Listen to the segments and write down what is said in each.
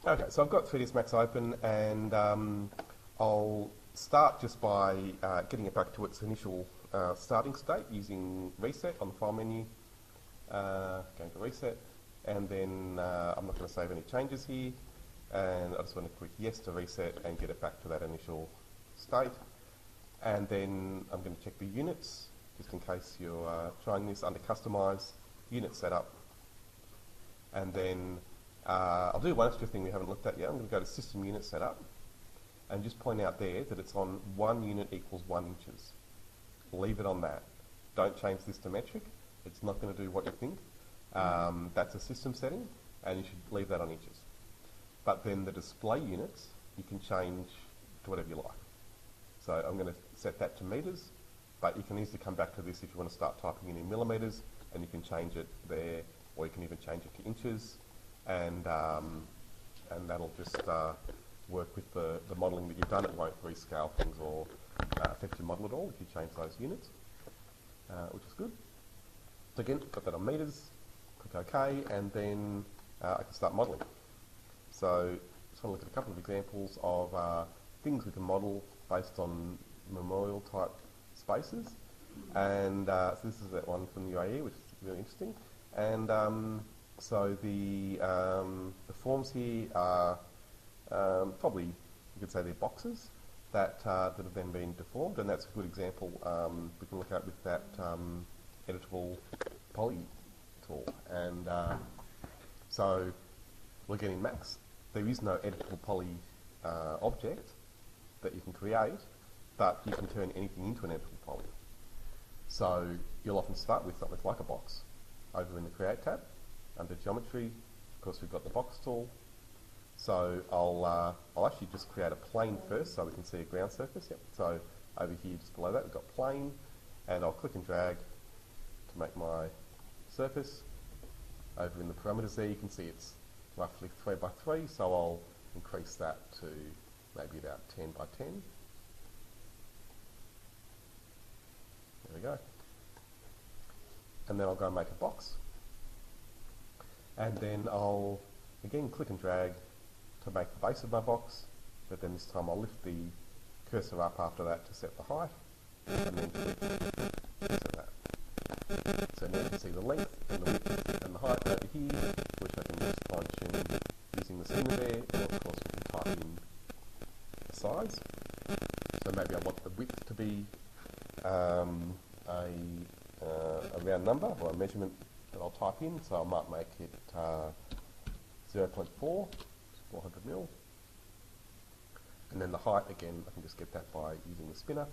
Okay, so I've got 3ds Max open, and I'll start just by getting it back to its initial starting state using reset on the file menu, going to reset, and then I'm not going to save any changes here, and I just want to click yes to reset and get it back to that initial state. And then I'm going to check the units, just in case you're trying this under customize, unit setup, and then I'll do one extra thing we haven't looked at yet. I'm going to go to System Unit Setup and just point out there that it's on 1 unit equals 1 inches. Leave it on that. Don't change this to metric. It's not going to do what you think. That's a system setting, and you should leave that on inches. But then the display units, you can change to whatever you like. So I'm going to set that to meters, but you can easily come back to this if you want to start typing in millimeters, and you can change it there, or you can even change it to inches. And that'll just work with the modelling that you've done. It won't rescale things or affect your model at all if you change those units, which is good. So again, got that on meters, click OK, and then I can start modelling. So just want to look at a couple of examples of things we can model based on memorial type spaces. And so this is that one from the UAE, which is really interesting. And so the forms here are probably, you could say they're boxes that have then been deformed, and that's a good example we can look at with that editable poly tool. And so we're getting Max. There is no editable poly object that you can create, but you can turn anything into an editable poly. So you'll often start with something like a box. Over in the Create tab, under Geometry, of course we've got the box tool. So I'll actually just create a plane first so we can see a ground surface. Yep. So over here just below that we've got plane, and I'll click and drag to make my surface. Over in the parameters there you can see it's roughly 3 by 3, so I'll increase that to maybe about 10 by 10. There we go. And then I'll go and make a box. And then I'll again click and drag to make the base of my box, but then this time I'll lift the cursor up after that to set the height, and then click set that. So now you can see the length and the width and the height over here, which I can just fine tune using the schema there, or of course we can type in the size. So maybe I want the width to be a round number or a measurement that I'll type in, so I might make it 0.4, 400 mil. And then the height, again, I can just get that by using the spinner.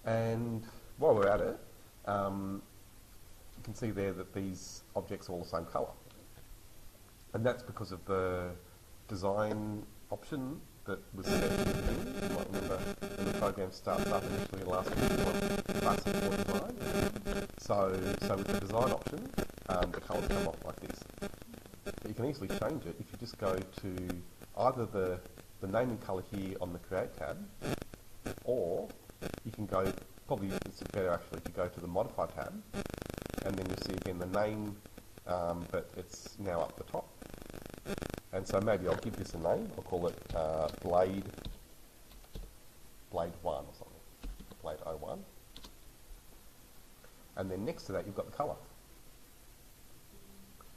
And while we're at it, you can see there that these objects are all the same colour. And that's because of the design option that was set in the beginning. You might remember when the program starts up initially and last week you want classic or design. So with the design option, the colours come off like this. But you can easily change it if you just go to either the naming colour here on the Create tab, or you can go, probably it's better actually if you go to the Modify tab, and then you'll see again the name, but it's now up the top. And so maybe I'll give this a name. I'll call it Blade 1 or something, Blade 01. And then next to that you've got the colour.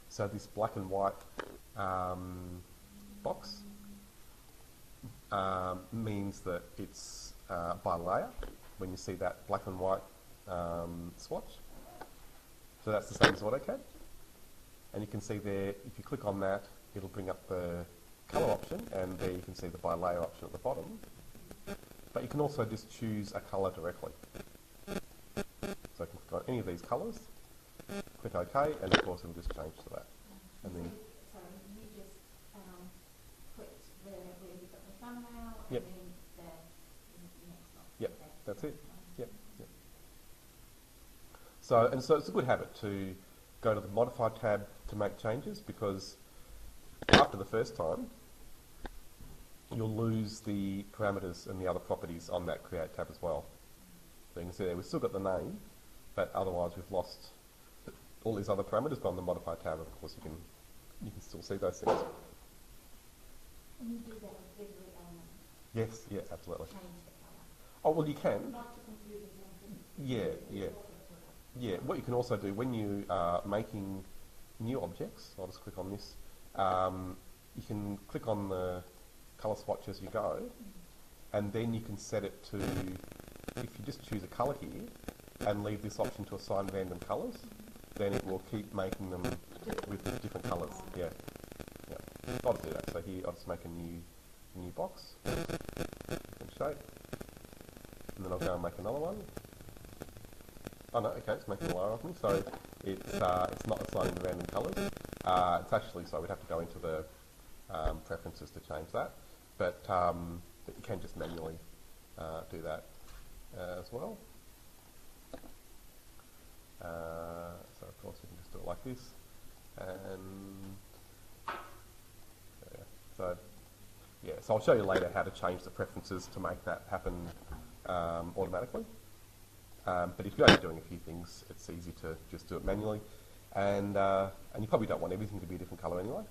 So this black and white box means that it's by layer when you see that black and white swatch. So that's the same as AutoCAD. And you can see there, if you click on that, it'll bring up the colour option, and there you can see the by layer option at the bottom. But you can also just choose a colour directly. So I can click on any of these colours, click OK, and of course it'll just change to that. And then sorry, you just clicked where you've got the thumbnail, yep. And then the next box. Yep, that's it. Yep, yep. So it's a good habit to go to the Modify tab to make changes, because after the first time, you'll lose the parameters and the other properties on that Create tab as well. So you can see there, we've still got the name, but otherwise we've lost all these other parameters. But on the Modify tab, of course, you can you can still see those things. And you do that with every element. Yes, yeah, absolutely. Change the colour. Oh, well, you can. Not to confuse anything. Yeah, yeah. Yeah, what you can also do when you are making new objects, I'll just click on this, you can click on the colour swatch as you go, and then you can set it to, if you just choose a colour here and leave this option to assign random colours, then it will keep making them with different colours. Yeah, yeah. I'll just do that. So here I'll just make a new box, different shape, and then I'll go and make another one. Oh no, okay, it's making a layer of me, so it's not assigning the random colours. It's actually, so we'd have to go into the preferences to change that, but you can just manually do that as well. So of course you can just do it like this, and so yeah, so I'll show you later how to change the preferences to make that happen automatically. But if you're only doing a few things, it's easy to just do it manually, and you probably don't want everything to be a different colour anyway.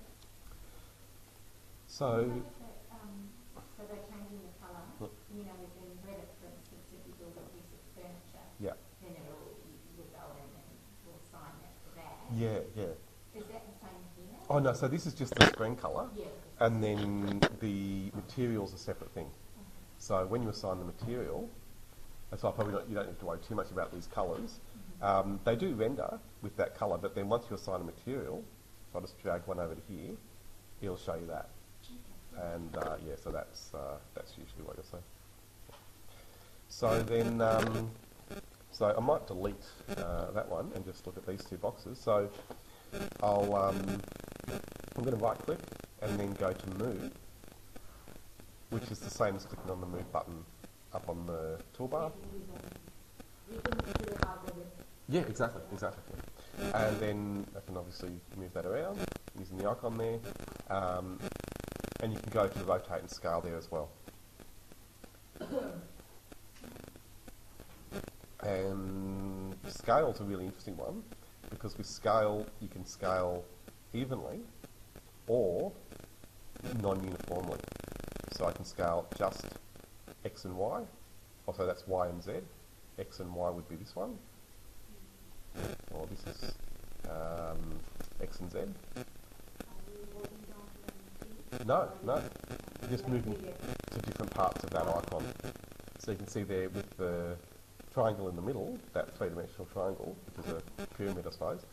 So So they're changing the colour. You know, within Reddit, for instance, if you build a piece of furniture, yeah, then you'll go in and we'll assign that to that. yeah, yeah. Is that the same here? Oh no, so this is just the screen colour, Yeah. and then the material's a separate thing. So when you assign the material, that's why probably you don't need to worry too much about these colours. They do render with that colour, but then once you assign a material, so I'll just drag one over to here, it'll show you that. And yeah, so that's usually what you'll see. So then, so I might delete that one and just look at these two boxes. So I'm going to right click and then go to move, which is the same as clicking on the move button up on the toolbar. Yeah, exactly. And then I can obviously move that around using the icon there. And you can go to rotate and scale there as well. And scale's a really interesting one, because with scale you can scale evenly or non-uniformly. So I can scale just X and Y, also that's Y and Z. X and Y would be this one, or this is X and Z. No, just moving to different parts of that icon. So you can see there with the triangle in the middle, that three-dimensional triangle, which is a pyramid I suppose,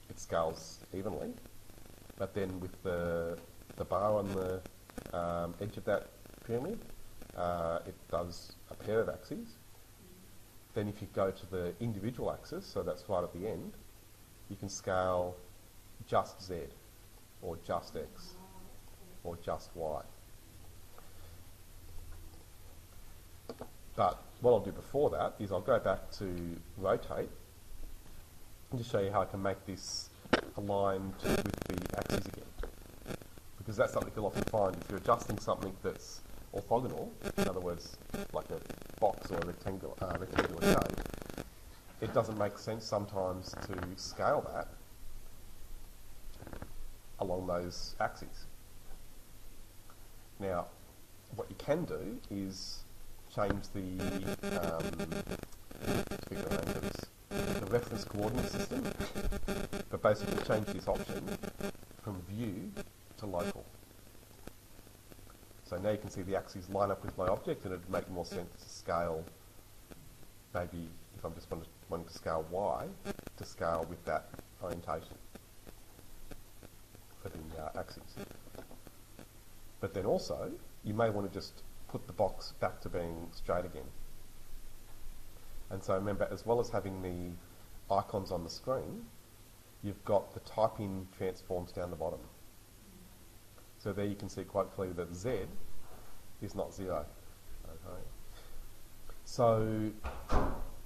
it scales evenly. But then with the bar on the edge of that pyramid, it does a pair of axes. Then if you go to the individual axis, so that's right at the end, you can scale just Z, or just X, or just Y. But what I'll do before that is I'll go back to rotate and just show you how I can make this aligned with the axes again. Because that's something you'll often find if you're adjusting something that's orthogonal, in other words, like a box or a rectangular shape, it doesn't make sense sometimes to scale that along those axes. Now, what you can do is change the reference coordinate system, but basically change this option from view to local. So now you can see the axes line up with my object, and it would make more sense to scale, maybe if I'm just wanting to scale Y, to scale with that orientation for the axes. But then also, you may want to just put the box back to being straight again. And so remember, as well as having the icons on the screen, you've got the type-in transforms down the bottom. So there you can see quite clearly that Z is not 0. Okay. So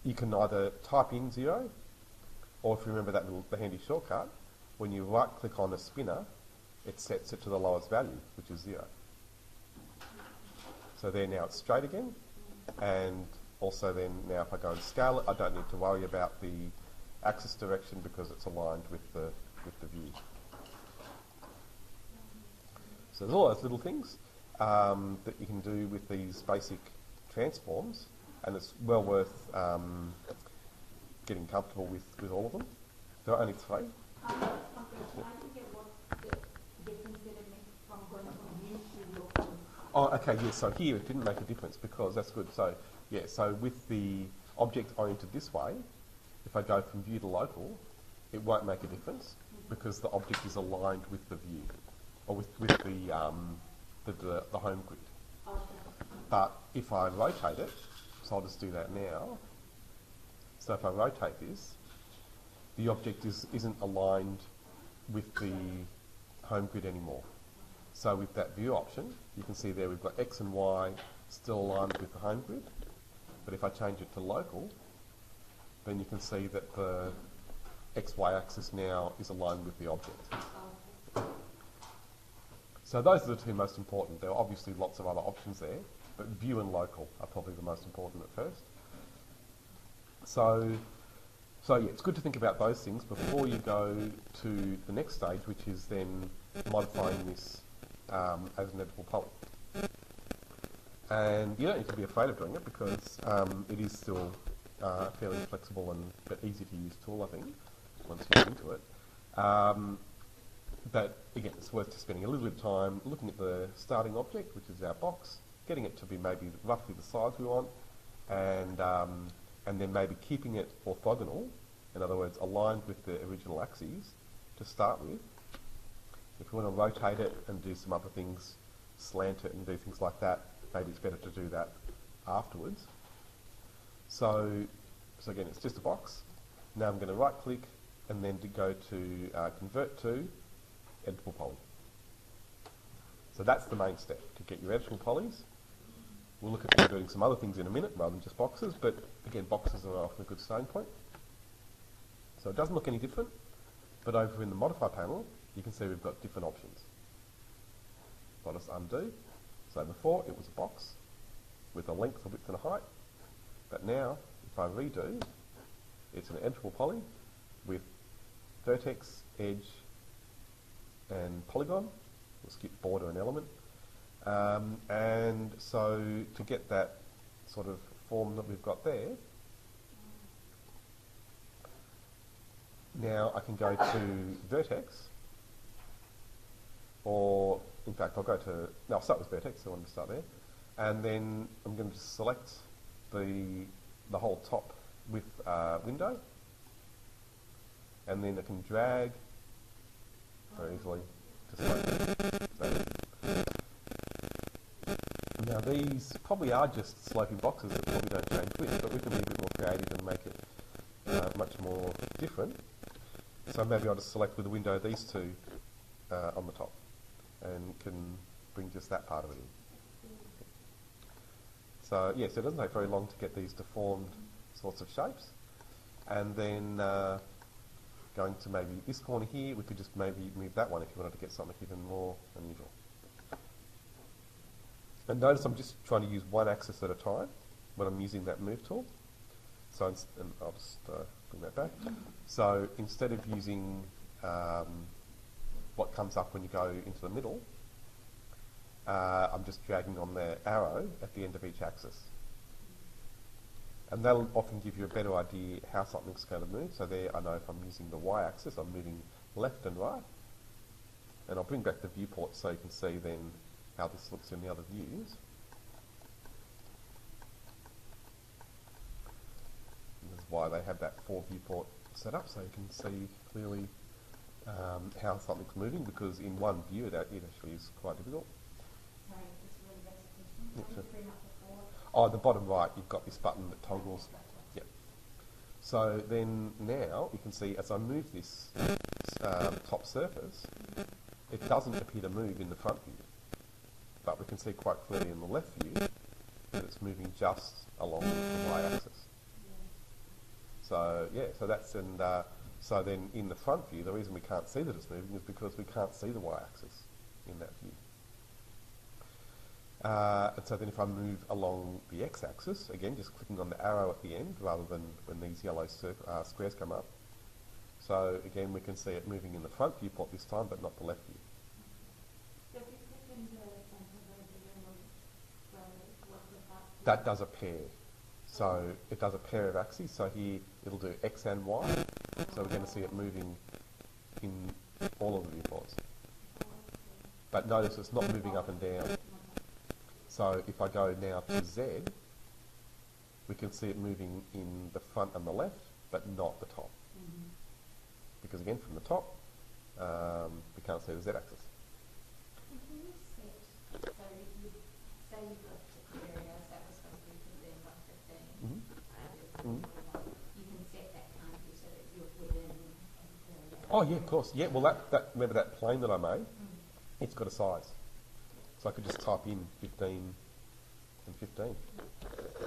you can either type in 0, or if you remember that the handy shortcut, when you right-click on a spinner, it sets it to the lowest value, which is 0. So there now it's straight again, and also then now if I go and scale it, I don't need to worry about the axis direction because it's aligned with the view. So there's all those little things that you can do with these basic transforms, and it's well worth getting comfortable with all of them. There are only 3. I didn't get what the difference that it makes from going from view to local. Oh, okay, yes, so here it didn't make a difference because that's good. So, yeah, so with the object oriented this way, if I go from view to local, it won't make a difference because the object is aligned with the view, or with the home grid. Okay. But if I rotate it, so I'll just do that now. So if I rotate this, the object isn't aligned with the home grid anymore. So with that view option, you can see there we've got X and Y still aligned with the home grid. But if I change it to local, then you can see that the XY axis now is aligned with the object. So those are the 2 most important. There are obviously lots of other options there, but view and local are probably the most important at first. So yeah, it's good to think about those things before you go to the next stage, which is then modifying this as an editable poly. And you don't need to be afraid of doing it because it is still a fairly flexible but easy to use tool, I think, once you get into it. But again, it's worth just spending a little bit of time looking at the starting object, which is our box, getting it to be maybe roughly the size we want, and then maybe keeping it orthogonal, in other words, aligned with the original axes to start with. If we want to rotate it and do some other things, slant it and do things like that, maybe it's better to do that afterwards. So again, it's just a box. Now I'm going to right click and then to go to convert to editable poly. So that's the main step, to get your editable polys. We'll look at doing some other things in a minute rather than just boxes, but again, boxes are often a good starting point. So it doesn't look any different, but over in the modify panel, you can see we've got different options. So I'll just undo. So before it was a box with a length, a width and a height, but now if I redo, it's an editable poly with vertex, edge and polygon. We'll skip border and element. And so to get that sort of form that we've got there, now I can go to vertex, or in fact I'll start with vertex, so I want to start there, and then I'm going to select the whole top with window, and then I can drag very easily to select. Now these probably are just sloping boxes that probably don't change width, but we can be a bit more creative and make it much more different. So maybe I'll just select with the window these 2 on the top and can bring just that part of it in. So yes, it doesn't take very long to get these deformed sorts of shapes. And then going to maybe this corner here, we could just maybe move that one if you wanted to get something even more unusual. And notice I'm just trying to use one axis at a time when I'm using that move tool. So and I'll just bring that back. So instead of using what comes up when you go into the middle, I'm just dragging on the arrow at the end of each axis. And that'll often give you a better idea how something's going to move. So there I know if I'm using the y-axis, I'm moving left and right. And I'll bring back the viewport so you can see then how this looks in the other views. And this is why they have that 4 viewport set up, so you can see clearly how something's moving, because in one view it actually is quite difficult. Sorry, just really basic question. Yep, sure. Bring up the 4. Oh, at the bottom right, you've got this button that toggles. Yep. So then now you can see as I move this top surface, it doesn't appear to move in the front view, but we can see quite clearly in the left view that it's moving just along the y-axis. So yeah, so that's so then in the front view, the reason we can't see that it's moving is because we can't see the y-axis in that view. And so then if I move along the x-axis, again just clicking on the arrow at the end rather than when these yellow squares come up. So again we can see it moving in the front viewport this time, but not the left view. So if you click in That does a pair. So it does a pair of axes. So here it'll do X and Y. So we're going to see it moving in all of the viewports. But notice it's not moving up and down. So if I go now to Z, we can see it moving in the front and the left, but not the top. Because again, from the top, we can't see the Z-axis. Can you set, so you say you've got the area, so that was supposed to be 15 by 15. You can set that, can't you, so that you're within the area. Oh yeah, of course. Yeah, well remember that plane that I made? It's got a size. So I could just type in 15 and 15.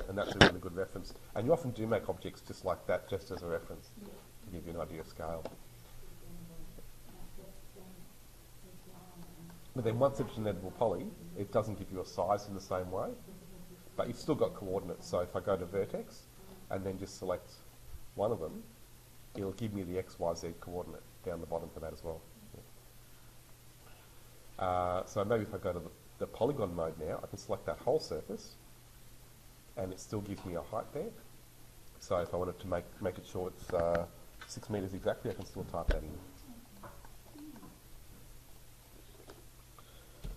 And that's a really good reference. And you often do make objects just like that, just as a reference, to give you an idea of scale. But then once it's an editable poly, it doesn't give you a size in the same way, but you've still got coordinates. So if I go to vertex and then just select one of them, it'll give me the X, Y, Z coordinate down the bottom for that as well. So maybe if I go to the polygon mode now, I can select that whole surface, and it still gives me a height there. So if I wanted to make it sure it's 6 meters exactly, I can still type that in.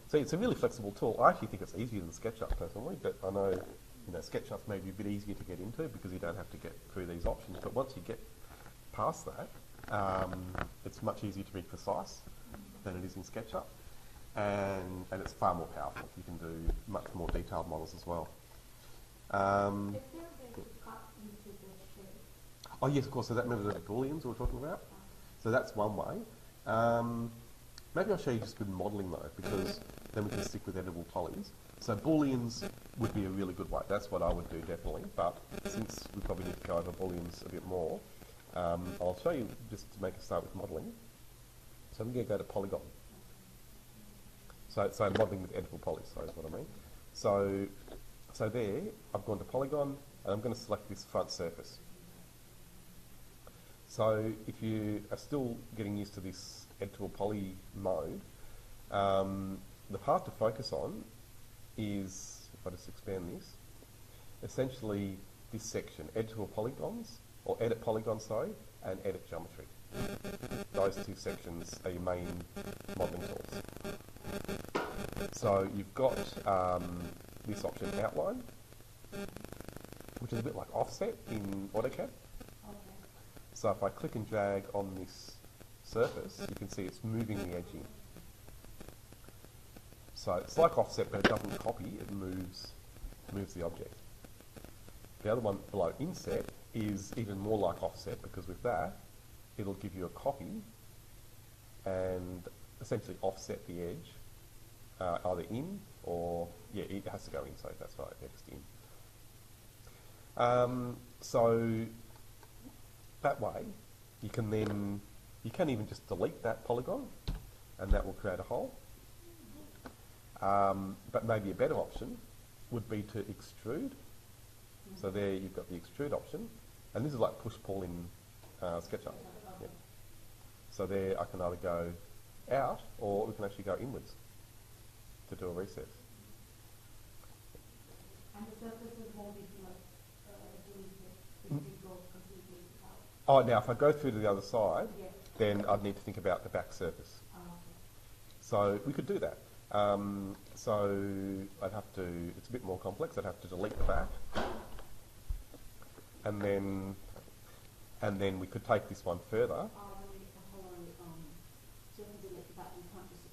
So it's a really flexible tool. I actually think it's easier than SketchUp personally, but I know SketchUp may be a bit easier to get into because you don't have to get through these options. But once you get past that, it's much easier to be precise than it is in SketchUp, and it's far more powerful. You can do much more detailed models as well. Is there a way to cut into the shape? Oh yes, of course. So that remember the booleans we were talking about. So that's one way. Maybe I'll show you just with modelling though, because then we can stick with editable polys. So booleans would be a really good way. That's what I would do definitely. But since we probably need to go over booleans a bit more, I'll show you just to make a start with modelling. So I'm going to go to polygon. So modelling with editable polys, sorry, is what I mean. So there, I've gone to polygon, and I'm going to select this front surface. So if you are still getting used to this editable poly mode, the part to focus on is, if I just expand this, essentially this section, editable polygons, or edit polygons, sorry, and edit geometry. Those two sections are your main modelling tools. So you've got this option, outline, which is a bit like offset in AutoCAD. So if I click and drag on this surface, you can see it's moving the edging. So it's like offset, but it doesn't copy, it moves the object. The other one below inset is even more like offset, because with that, it'll give you a copy and essentially offset the edge, either in or, yeah, it has to go in, so that's right, next in. So that way, you can even just delete that polygon, and that will create a hole. But maybe a better option would be to extrude. So there you've got the extrude option, and this is like push-pull in SketchUp. Yeah. So there I can either go out, or we can actually go inwards to do a recess. And the surfaces won't be deleted, if you go completely out. Oh, now if I go through to the other side, Yeah. then I'd need to think about the back surface. Oh, okay. So we could do that. So I'd have to, it's a bit more complex, I'd have to delete the back. And then we could take this one further.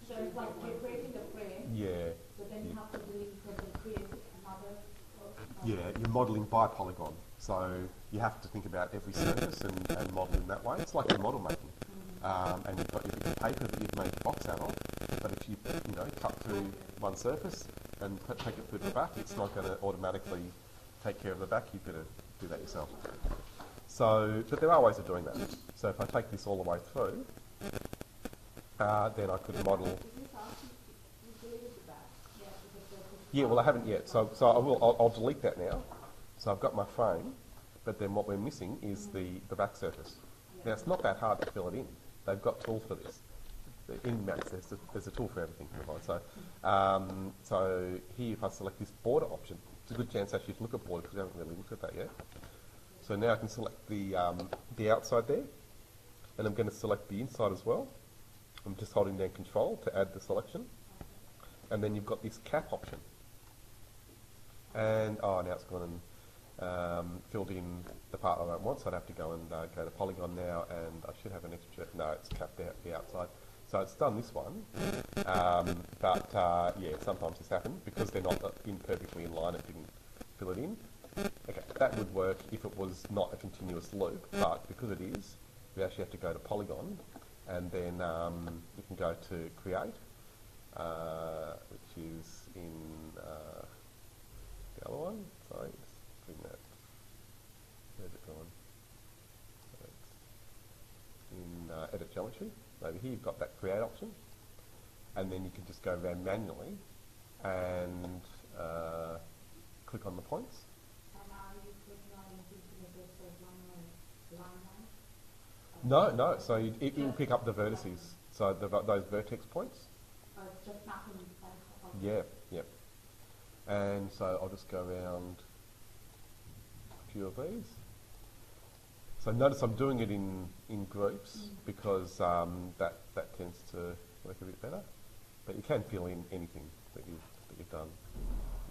So it's like you're creating the frame, Yeah. but then you have to delete because it creates another. Yeah, you're modelling by polygon. So you have to think about every surface and model in that way. It's like your model making. And you've got your bit of paper that you've made the box out of, but if you cut through one surface and take it through the back, it's not going to automatically take care of the back. You've got to do that yourself. So, but there are ways of doing that. So if I take this all the way through, then I could model. Yeah, well I haven't yet. So I'll delete that now. So I've got my frame, but then what we're missing is the back surface. Now it's not that hard to fill it in. They've got tools for this. in Max, there's a tool for everything. So, so here, if I select this border option, it's a good chance actually to look at border because we haven't really looked at that yet. So now I can select the outside there, and I'm going to select the inside as well. I'm just holding down Control to add the selection, and then you've got this cap option. And now it's gone and filled in the part I don't want, so I'd have to go and go to Polygon now, and I should have an extra. No, it's capped out the outside. So it's done this one, but yeah, sometimes this happens because they're not perfectly in line. It didn't fill it in. Okay, that would work if it was not a continuous loop, but because it is, we actually have to go to Polygon, and then you can go to Create, which is in the other one. Sorry, just bring that. Where's it gone? So it's in Edit Geometry. Over here, you've got that Create option, and then you can just go around manually and click on the points. No. So it will pick up the vertices. So those vertex points. Oh, it's just mapping. Yeah. And so I'll just go around a few of these. So notice I'm doing it in groups because that tends to work a bit better. But you can fill in anything that you've done.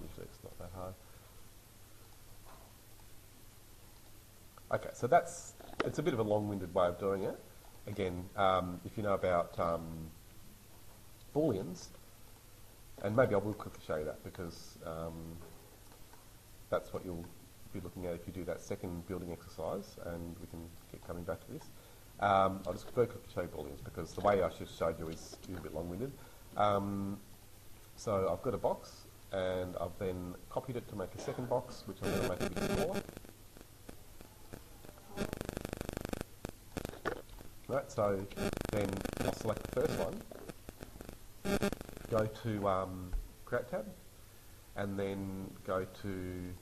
Usually it's not that hard. Okay, so it's a bit of a long-winded way of doing it. Again, if you know about Booleans, and maybe I will quickly show you that because that's what you'll be looking at if you do that second building exercise, and we can keep coming back to this. I'll just very quickly show you Booleans because the way I just showed you is a bit long-winded. So I've got a box, and I've then copied it to make a second box, which I'm going to make a bit smaller. Right, so then I'll select the first one, go to Create tab, and then go to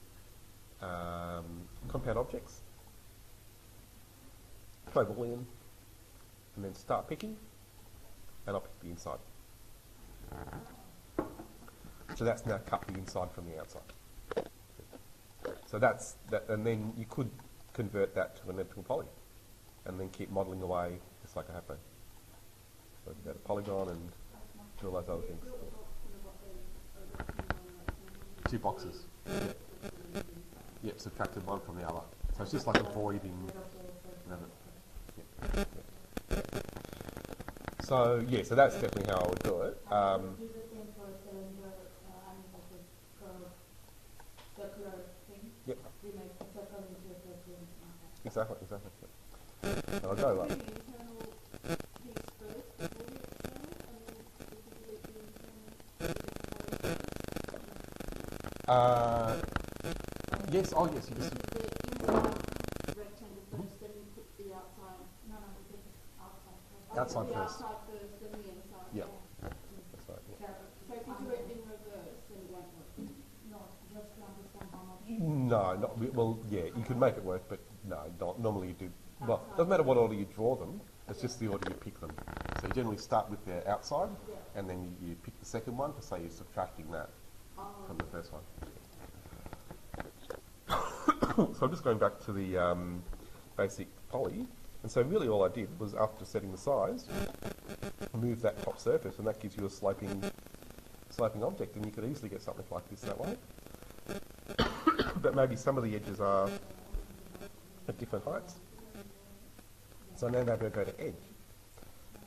Compound Objects, try Boolean, and then start picking, and I'll pick the inside. So that's now cut the inside from the outside. So that's that, and then you could convert that to an editable poly, and then keep modelling away just like I have been. So go to Polygon and do all those other things. 2 boxes. Yep, subtracted one from the other. So it's just like a void in. So yeah, so that's definitely how I would do it. Yep. Exactly. Yep. I'll go like. Yes. Oh, yes. You just. Outside first. Then the inside. Yeah. That's right. Yeah. So if you do it in reverse, then it won't work. Not just to understand how much. No, not well. Yeah, you could make it work, but no, not normally you do. Well, it doesn't matter what order you draw them. It's just the order you pick them. So you generally start with the outside, and then you pick the second one to say you're subtracting that from the first one. So I'm just going back to the basic poly. And so really all I did was, after setting the size, move that top surface, and that gives you a sloping object, and you could easily get something like this that way. But maybe some of the edges are at different heights. So now maybe I go to edge.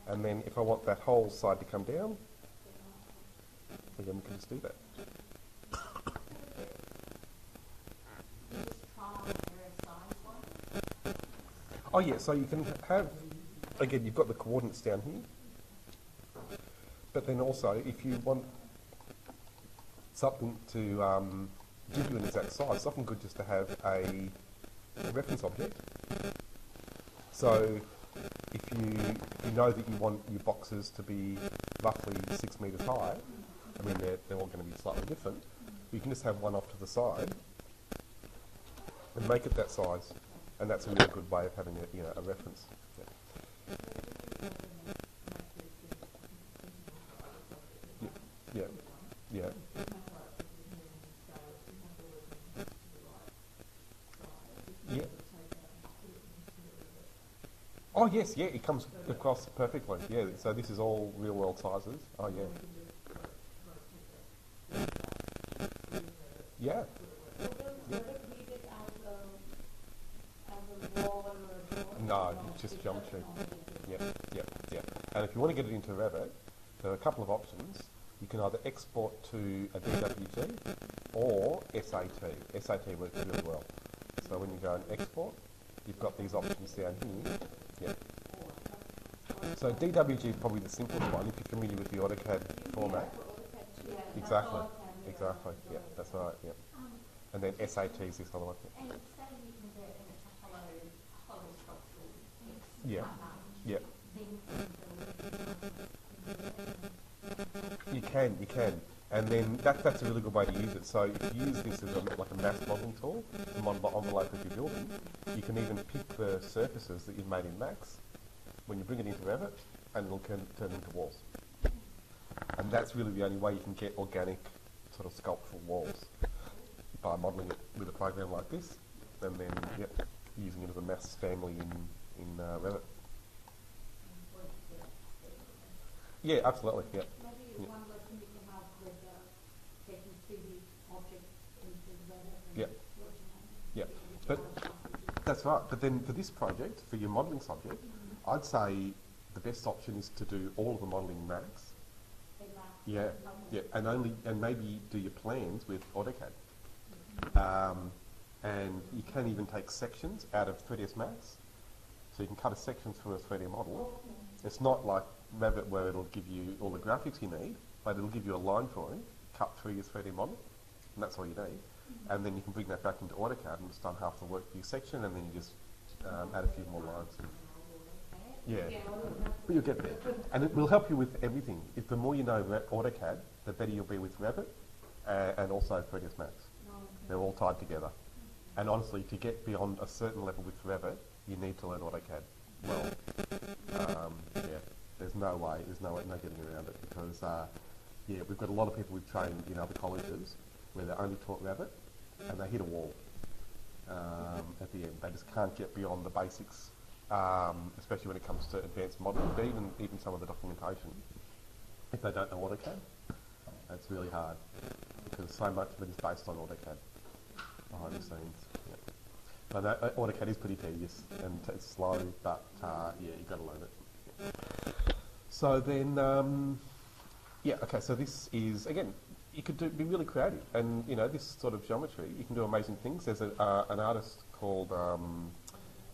And then if I want that whole side to come down, then we can just do that. Oh yeah, so you can have, again, you've got the coordinates down here, but then also if you want something to give you an exact size, it's often good just to have a reference object. So if you know that you want your boxes to be roughly 6 metres high, I mean they're all going to be slightly different, but you can just have one off to the side and make it that size. And that's a really good way of having a reference. Yeah. Yeah. Yeah. Oh yes, yeah, it comes across perfectly. Yeah, so this is all real world sizes. Oh yeah. Yeah. No, it's just geometry. Yeah, yeah, yeah. And if you want to get it into Revit, there are a couple of options. You can either export to a DWG or SAT. SAT works really well. So when you go and export, you've got these options down here. Yeah. So DWG is probably the simplest one if you're familiar with the AutoCAD format. Exactly. Exactly. Yeah, that's right. Yeah. And then SAT is this other one. And say you convert it into hollow sculptural text. Yeah. Yeah. You can. And then that's a really good way to use it. So if you use this as like a mass modelling tool to model the envelope of your building, you can even pick the surfaces that you've made in Max when you bring it into Revit, and it'll turn into walls. And that's really the only way you can get organic sort of sculptural walls, by modelling it with a program like this, and then using it as a mass family in Revit. Yeah, absolutely. Yeah. Maybe one lesson you can have with taking 3D objects into Revit. Yeah. Yeah. But that's right. But then for this project, for your modelling subject, I'd say the best option is to do all of the modelling in Max. Yeah. Yeah. And maybe do your plans with AutoCAD. And you can even take sections out of 3ds Max. So you can cut a section through a 3D model. It's not like Revit where it'll give you all the graphics you need, but it'll give you a line drawing, cut through your 3D model, and that's all you need. And then you can bring that back into AutoCAD and it's done half the work for your section, and then you just add a few more lines. Yeah, but you'll get there. And it will help you with everything. If the more you know AutoCAD, the better you'll be with Revit and also 3ds Max. They're all tied together. And honestly, to get beyond a certain level with Revit, you need to learn AutoCAD well. Yeah, there's no getting around it, because we've got a lot of people we've trained in other colleges where they're only taught Revit, and they hit a wall at the end. They just can't get beyond the basics, especially when it comes to advanced modelling, but even some of the documentation. If they don't know AutoCAD, it's really hard, because so much of it is based on AutoCAD behind the scenes. Yeah. I know AutoCAD is pretty tedious and it's slow, but you've got to learn it. So then, okay, so this is, again, you could be really creative, and this sort of geometry, you can do amazing things. There's an artist called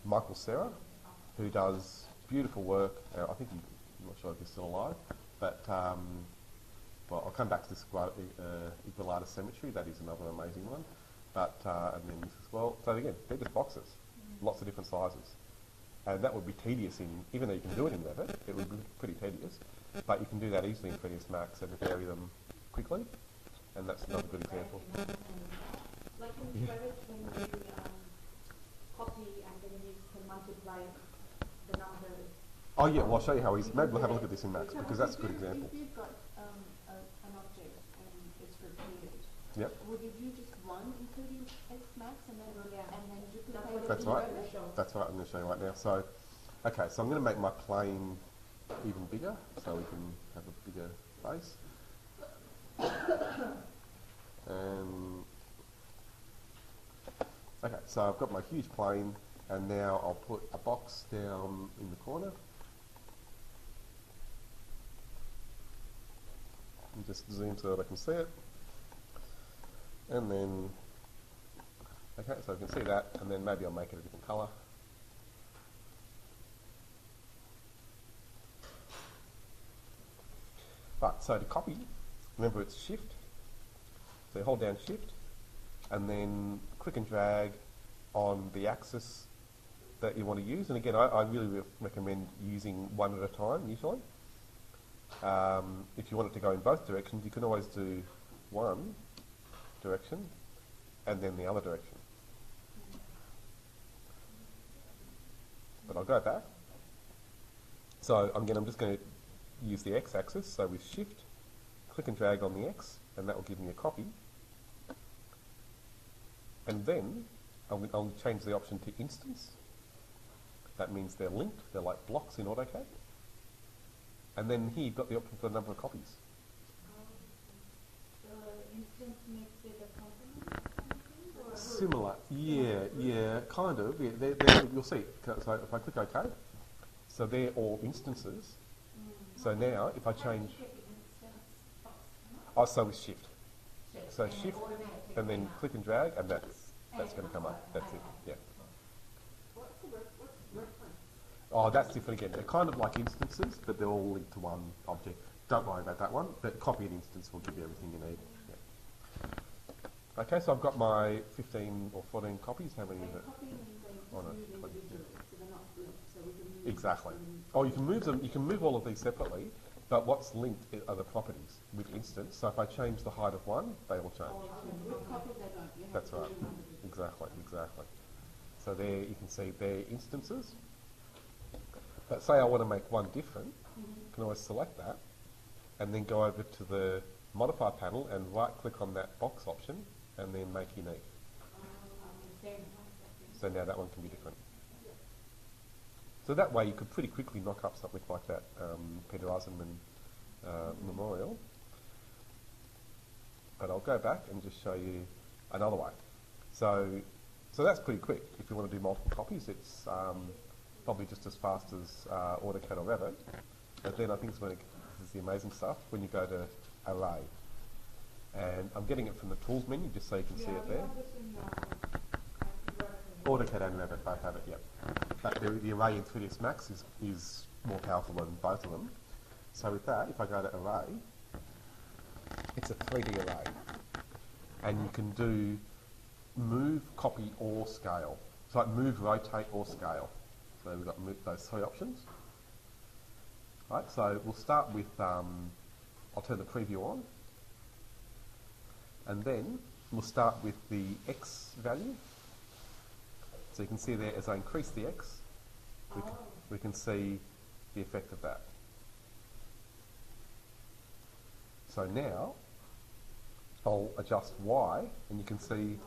Michael Serra, who does beautiful work. I think I'm not sure if he's still alive, but well, I'll come back to this Igualada symmetry. That is another amazing one. But and then this as well. So again, they're just boxes, lots of different sizes, and that would be tedious even though you can do it in Revit, it would be pretty tedious. But you can do that easily in 3ds Max and vary them quickly, and that's another good example. Like in Revit, when you copy and then you can multiply the numbers. Oh yeah, well I'll show you how easy. Maybe we'll have a look at this in Max, because that's a good example. If you've got an object and it's repeated, yep. Would you do just one including X Max and then duplicate it? That's right. That's right. I'm going to show you right now. So, okay, so I'm going to make my plane even bigger, so we can have a bigger base. Okay, so I've got my huge plane, and now I'll put a box down in the corner. And just zoom so that I can see it. And then, okay, so I can see that, and then maybe I'll make it a different colour. Right, so to copy, remember it's Shift. So you hold down Shift, and then click and drag on the axis that you want to use. And again, I really recommend using one at a time, usually. If you want it to go in both directions, you can always do one direction and then the other direction. But I'll go back. So I'm just going to use the x-axis, so with Shift click and drag on the X, and that will give me a copy. And then I'll change the option to instance. That means they're linked, they're like blocks in AutoCAD. And then here you've got the option for the number of copies. The instance makes it a complement or Similar, yeah, kind of. Yeah, you'll see. So if I click OK, so they're all instances. So now if I change, so with Shift. So Shift, and then click and drag, and that's going to come up. That's it. Yeah. what's reference? Oh, that's different again. They're kind of like instances, but they're all linked to one object. Don't worry about that one. But copy an instance will give you everything you need. Yeah. Okay, so I've got my 15 or 14 copies. How many is it? Copy means they Oh, no, move 20, individually, so they're not linked, so we can move Exactly. them. Oh, you can move them. You can move all of these separately, but what's linked are the properties with instance. So if I change the height of one, they will change. With copy they don't. You have That's to right. do them individually. Exactly. So there you can see their instances. But say I want to make one different, I can always select that, and then go over to the modifier panel and right-click on that box option, and then make unique. So now that one can be different. So that way you could pretty quickly knock up something like that Peter Eisenman memorial. But I'll go back and just show you another way. So that's pretty quick. If you want to do multiple copies, it's probably just as fast as AutoCAD or Revit. But then I think this is the amazing stuff when you go to Array. And I'm getting it from the Tools menu just so you can see it there. AutoCAD and Revit both have it, yep. But the Array in 3ds Max is more powerful than both of them. So with that, if I go to Array, it's a 3D array. And you can do move, copy, or scale. So like move, rotate, or scale. So we've got those three options. Right, so we'll start with, I'll turn the preview on. And then we'll start with the X value. So you can see there, as I increase the X, we can see the effect of that. So now, I'll adjust Y, and you can see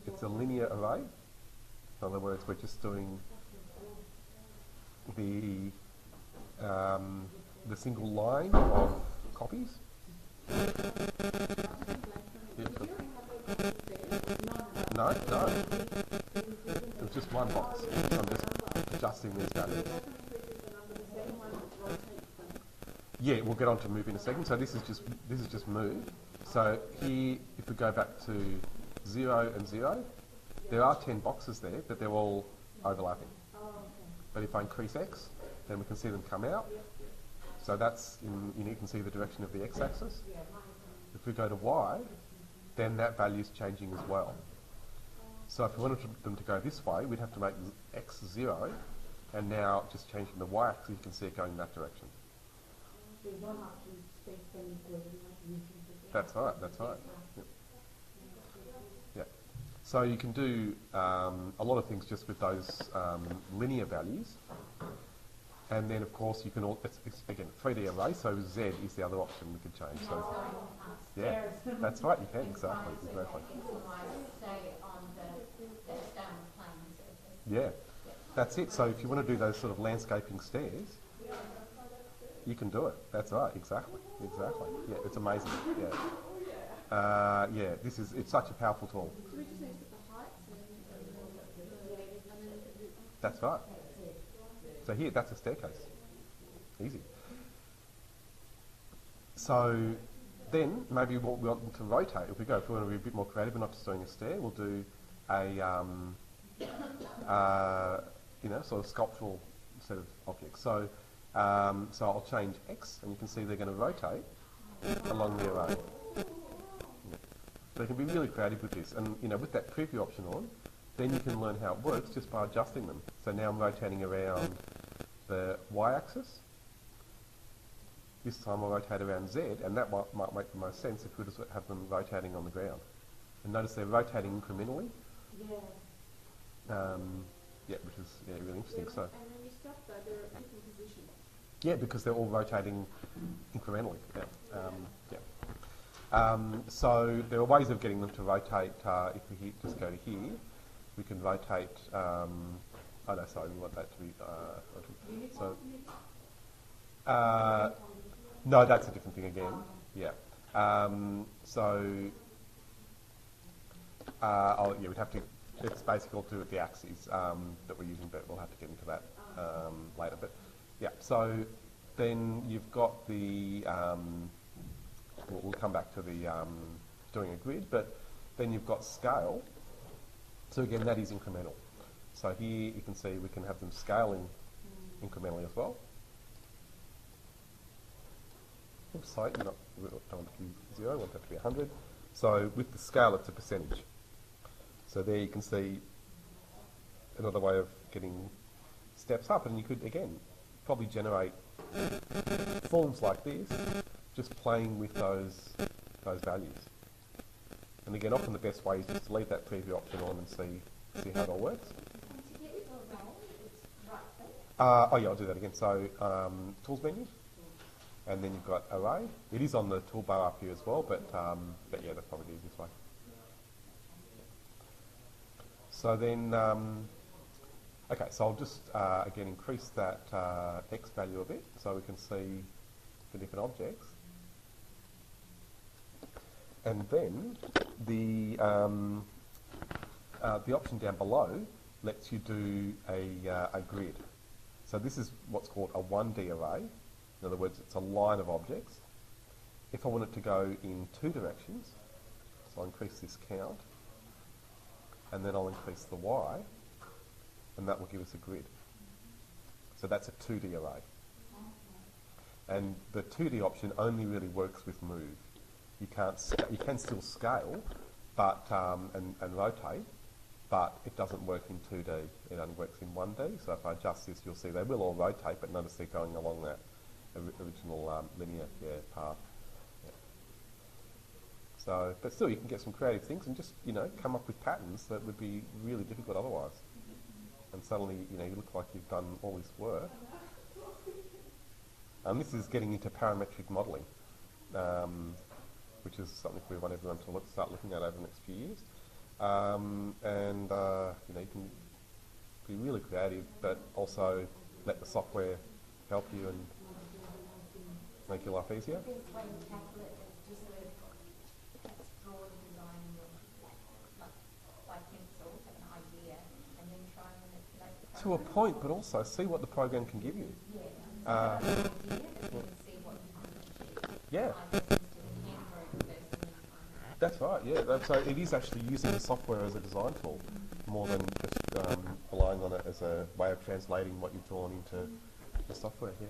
it's a linear array. In other words, we're just doing the single line of copies. Yep. No. It's just one box. So I'm just adjusting these values. Yeah, we'll get on to move in a second. So this is just move. So here, if we go back to 0 and 0, there are 10 boxes there, but they're all overlapping. But if I increase X, then we can see them come out. So that's you can see the direction of the X-axis. If we go to Y, then that value is changing as well. So if we wanted them to go this way, we'd have to make X 0, and now just changing the Y-axis, you can see it going in that direction. That's right. Yep. Yeah. So you can do a lot of things just with those linear values. And then, of course, you can it's again, 3D array, so Z is the other option we could change. So, yeah, that's right, you can, exactly. Yeah, that's it. So if you want to do those sort of landscaping stairs, you can do it. That's right, exactly. Yeah, it's amazing. Yeah. Yeah, it's such a powerful tool. That's right. So here, that's a staircase. Easy. So then, maybe what we want to rotate, if we want to be a bit more creative and not just doing a stair, we'll do a, sort of sculptural set of objects. So, so I'll change X, and you can see they're going to rotate along the array. Yeah. So you can be really creative with this. And, with that preview option on, then you can learn how it works just by adjusting them. So now I'm rotating around the Y-axis. This time I'll rotate around Z, and that might make the most sense if we just have them rotating on the ground. And notice they're rotating incrementally. Which is really interesting. So, and when you stop that, they're at different positions. Yeah, because they're all rotating incrementally. Yeah. So there are ways of getting them to rotate. If we just go to here, we can rotate. Oh no, sorry, we want that to be. So no, that's a different thing again. Yeah. Yeah, we'd have to. It's basically all to do with the axes that we're using, but we'll have to get into that later. But yeah, so then you've got the. We'll come back to the doing a grid, but then you've got scale. So again, that is incremental. So here you can see we can have them scaling incrementally as well. Oops, sorry, we don't want it to be 0, we want that to be 100. So with the scale, it's a percentage. So there you can see another way of getting steps up, and you could, again, probably generate forms like this, just playing with those values. And again, often the best way is just to leave that preview option on and see how it all works. To get rid of a role, it's right click. Oh yeah, I'll do that again. So tools menu, and then you've got array. It is on the toolbar up here as well, but yeah, that's probably the easiest way. So then, okay, so I'll just again increase that X value a bit so we can see the different objects. And then the option down below lets you do a grid. So this is what's called a 1D array. In other words, it's a line of objects. If I want it to go in 2 directions, so I'll increase this count, and then I'll increase the Y, and that will give us a grid. So that's a 2D array. And the 2D option only really works with move. You can still scale, but and rotate, but it doesn't work in 2D. It only works in 1D. So if I adjust this, you'll see they will all rotate, but notice they're going along that original linear path. Yeah. So, but still, you can get some creative things and just come up with patterns that would be really difficult otherwise. And suddenly, you look like you've done all this work. And this is getting into parametric modelling. Which is something we want everyone to start looking at over the next few years. You can be really creative, but also let the software help you and make your life easier. The best way to tackle it is just to draw the design like by pencil, have an idea, and then try and manipulate the To a point, but also see what the program can give you. Yeah. So have an idea, but then see what you can achieve. Yeah. That's right, yeah. So it is actually using the software as a design tool more than just relying on it as a way of translating what you've drawn into the software, yeah.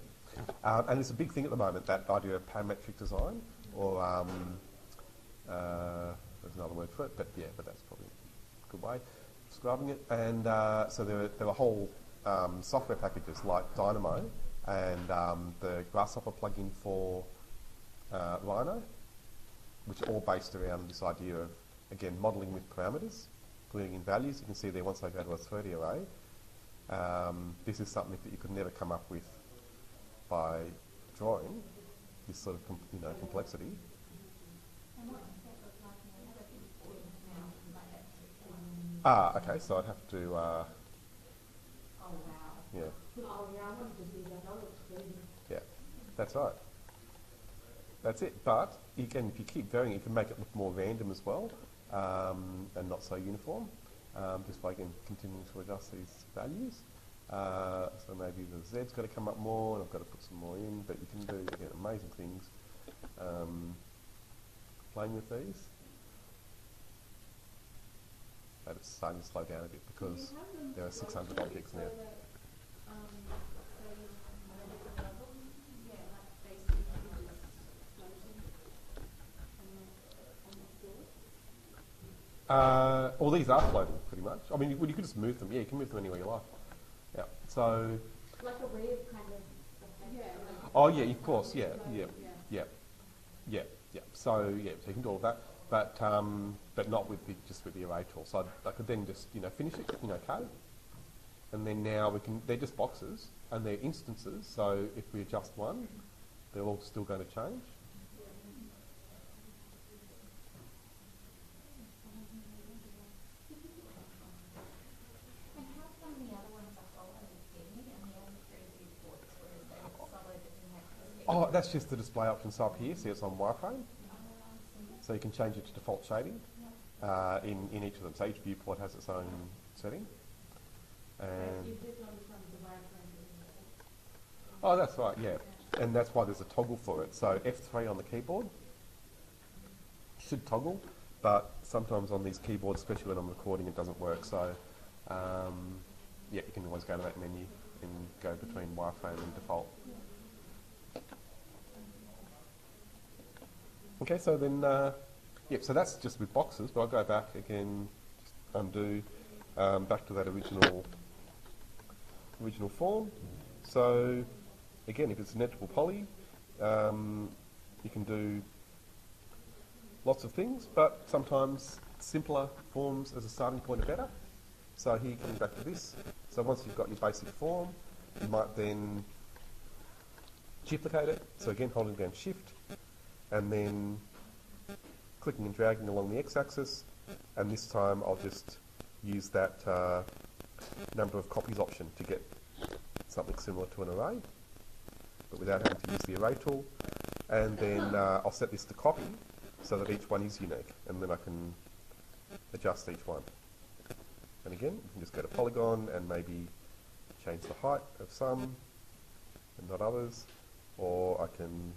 And it's a big thing at the moment, that idea of parametric design, or there's another word for it, but that's probably a good way of describing it. And so there are whole software packages like Dynamo and the Grasshopper plugin for Rhino, which are all based around this idea of, again, modelling with parameters, putting in values. You can see there, once I go to a 3D array, this is something that you could never come up with by drawing, this sort of complexity. And what does that look like now? Okay, so I'd have to, Oh, wow. yeah, Oh, yeah, I wanted to see that. That looks crazy. yeah, that's right. That's it, but again, if you keep going, you can make it look more random as well, and not so uniform, just by, again, continuing to adjust these values. So maybe the Z's got to come up more, and I've got to put some more in, but you can do, again, amazing things playing with these. But it's starting to slow down a bit because there are 600 objects now. Well, these are floating pretty much. I mean, you could just move them. Yeah, you can move them anywhere you like. Yeah. So. Like a wave kind of effect. Yeah. Oh yeah, of course. Yeah. So yeah, so you can do all of that, but not with just with the array tool. So I could then just finish it, okay, and then now we can. They're just boxes and they're instances. So if we adjust one, they're all still going to change. That's just the display options up here. See, it's on wireframe. So you can change it to default shading in each of them. So each viewport has its own setting. And oh, that's right, yeah. And that's why there's a toggle for it. So F3 on the keyboard should toggle, but sometimes on these keyboards, especially when I'm recording, it doesn't work. So yeah, you can always go to that menu and go between wireframe and default. Okay, so then, yep, so that's just with boxes, but I'll go back again, just undo, back to that original form. So, again, if it's an editable poly, you can do lots of things, but sometimes simpler forms as a starting point are better. So here, coming back to this, so once you've got your basic form, you might then duplicate it. So again, holding down Shift, and then clicking and dragging along the x-axis, and this time I'll just use that number of copies option to get something similar to an array, but without having to use the array tool. And then I'll set this to copy so that each one is unique, and then I can adjust each one. And again, you can just go to polygon and maybe change the height of some and not others, or I can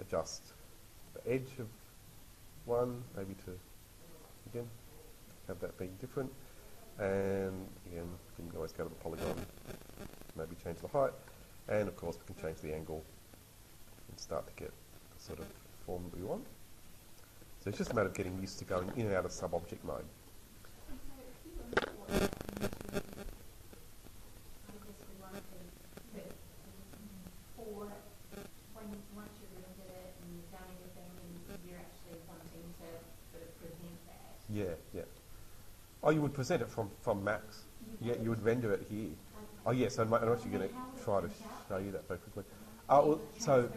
adjust the edge of one, maybe to, again, have that being different. And again, you can always go to the polygon, maybe change the height, and of course we can change the angle and start to get the sort of form that we want. So it's just a matter of getting used to going in and out of sub-object mode. Yeah, yeah. Oh, you would present it from Max. Yeah, you would render it here. Oh, yes, and I'm actually going to try to show you that very quickly. Well, so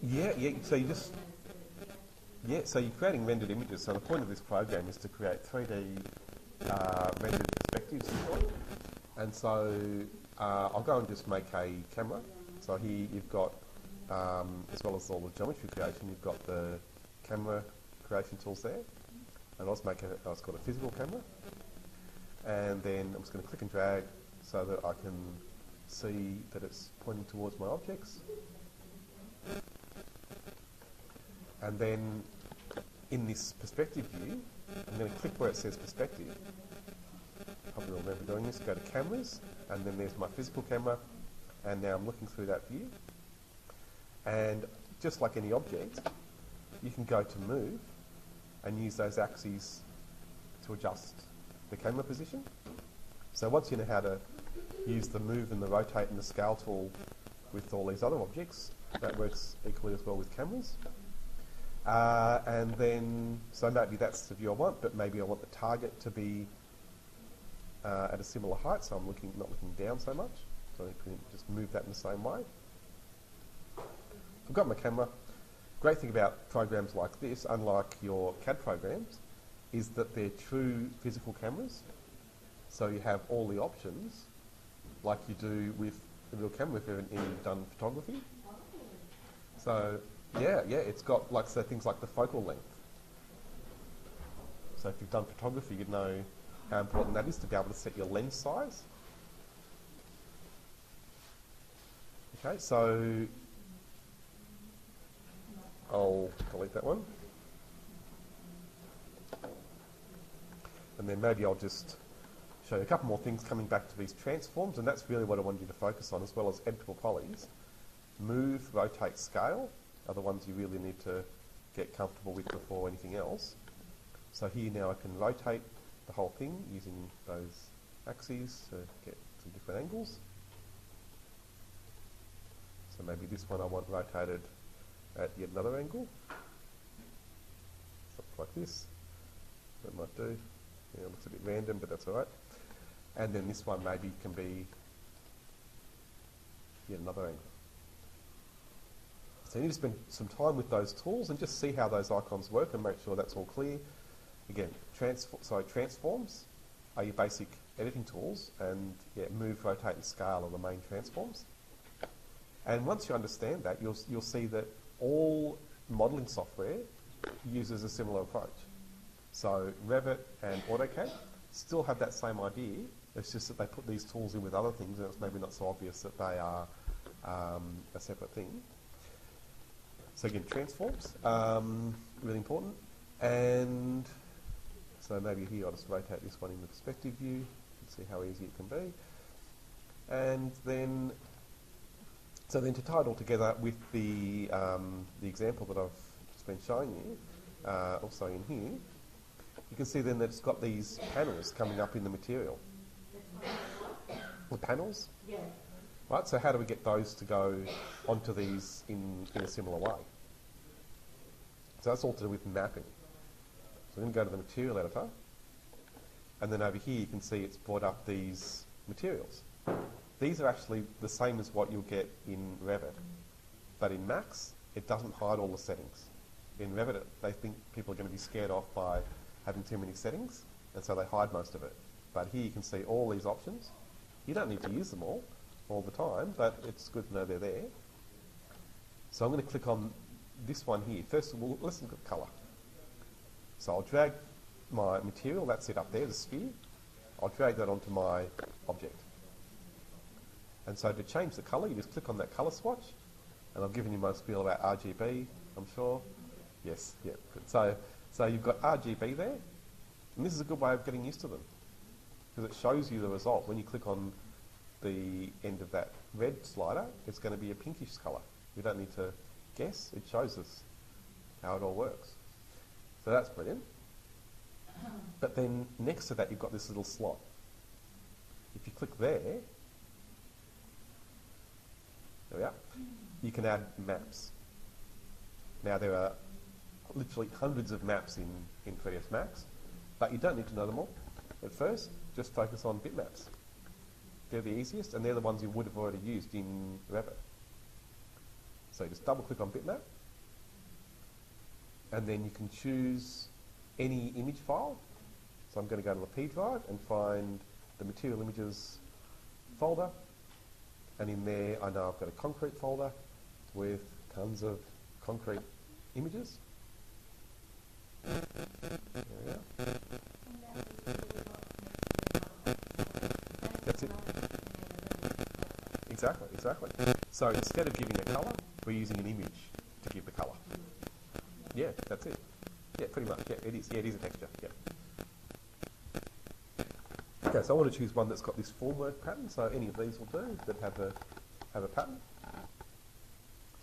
yeah, yeah. So you just so you're creating rendered images. So the point of this program is to create 3D rendered perspectives. And so I'll go and just make a camera. So here you've got, as well as all the geometry creation, you've got the camera creation tools there. And I'll just make it's called a physical camera. And then I'm just going to click and drag so that I can see that it's pointing towards my objects. And then in this perspective view, I'm going to click where it says perspective. Probably remember doing this. Go to cameras, and then there's my physical camera, and now I'm looking through that view. And just like any object, you can go to move and use those axes to adjust the camera position. So once you know how to use the move and the rotate and the scale tool with all these other objects, that works equally as well with cameras. And then, so maybe that's the view I want, but maybe I want the target to be at a similar height, so I'm not looking down so much. So I can just move that in the same way. I've got my camera. Great thing about programs like this, unlike your CAD programs, is that they're true physical cameras. So you have all the options, like you do with a real camera if you've done photography. So yeah, it's got things like the focal length. So if you've done photography, you'd know how important that is to be able to set your lens size. Okay, so I'll delete that one. And then maybe I'll just show you a couple more things coming back to these transforms, and that's really what I wanted you to focus on, as well as editable polys. Move, rotate, scale are the ones you really need to get comfortable with before anything else. So here now I can rotate the whole thing using those axes to get some different angles. So maybe this one I want rotated at yet another angle. Something like this. That might do. Yeah, it looks a bit random, but that's alright. And then this one maybe can be yet another angle. So you need to spend some time with those tools and just see how those icons work and make sure that's all clear. Again, transforms. are your basic editing tools, and yeah, move, rotate and scale are the main transforms. And once you understand that, you'll see that all modelling software uses a similar approach. So Revit and AutoCAD still have that same idea. It's just that they put these tools in with other things, and it's maybe not so obvious that they are a separate thing. So again, transforms, really important. And so maybe here I'll just rotate this one in the perspective view and see how easy it can be. And then, so then to tie it all together with the example that I've just been showing you, also in here, you can see then that it's got these panels coming up in the material. The panels? Yeah. Right, so how do we get those to go onto these in a similar way? So that's all to do with mapping. So we're going to go to the material editor, and then over here you can see it's brought up these materials. These are actually the same as what you'll get in Revit, but in Max it doesn't hide all the settings. In Revit they think people are going to be scared off by having too many settings, and so they hide most of it. But here you can see all these options. You don't need to use them all the time, but it's good to know they're there. So I'm going to click on this one here. First of all, let's look at colour. So I'll drag my material, that's it up there, the sphere. I'll drag that onto my object. And so to change the colour, you just click on that colour swatch, and I've given you my spiel about RGB, I'm sure. Yes, yeah, good. So you've got RGB there, and this is a good way of getting used to them, because it shows you the result. When you click on the end of that red slider, it's going to be a pinkish colour. We don't need to guess, it shows us how it all works. So that's brilliant. But then next to that you've got this little slot. If you click there we are, you can add maps. Now there are literally hundreds of maps in 3ds Max, but you don't need to know them all. At first, just focus on bitmaps. They're the easiest, and they're the ones you would have already used in Revit. So just double click on bitmap, and then you can choose any image file. So I'm going to go to the P drive and find the material images folder, and in there I know I've got a concrete folder with tons of concrete images. There we are. That's it. Exactly, exactly. So instead of giving a colour, we're using an image to give the colour. Yeah, that's it. Yeah, pretty much. Yeah, it is. Yeah, it is a texture. Yeah. Okay, so I want to choose one that's got this formwork pattern. So any of these will do that have a pattern.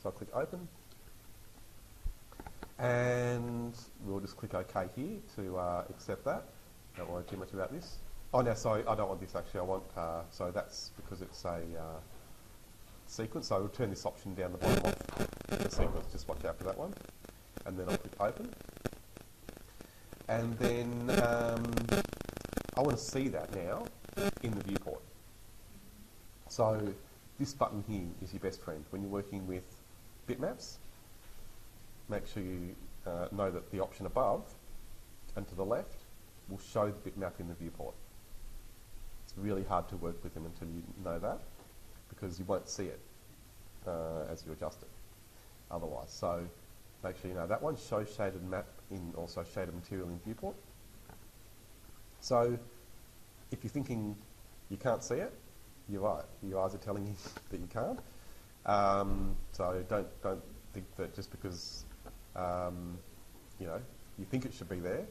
So I'll click open, and we'll just click OK here to accept that. Don't worry too much about this. Oh no, sorry, I don't want this actually. I want so that's because it's a sequence. So I'll turn this option down the bottom of the sequence. Just watch out for that one. And then I'll click open. And then I want to see that now in the viewport. So this button here is your best friend when you're working with bitmaps. Make sure you know that the option above and to the left will show the bitmap in the viewport. It's really hard to work with them until you know that, because you won't see it as you adjust it otherwise. So make sure you know that one. Show shaded map in also shaded material in viewport. So if you're thinking you can't see it, you're right. Your eyes are telling you that you can't. So don't think that just because you think it should be there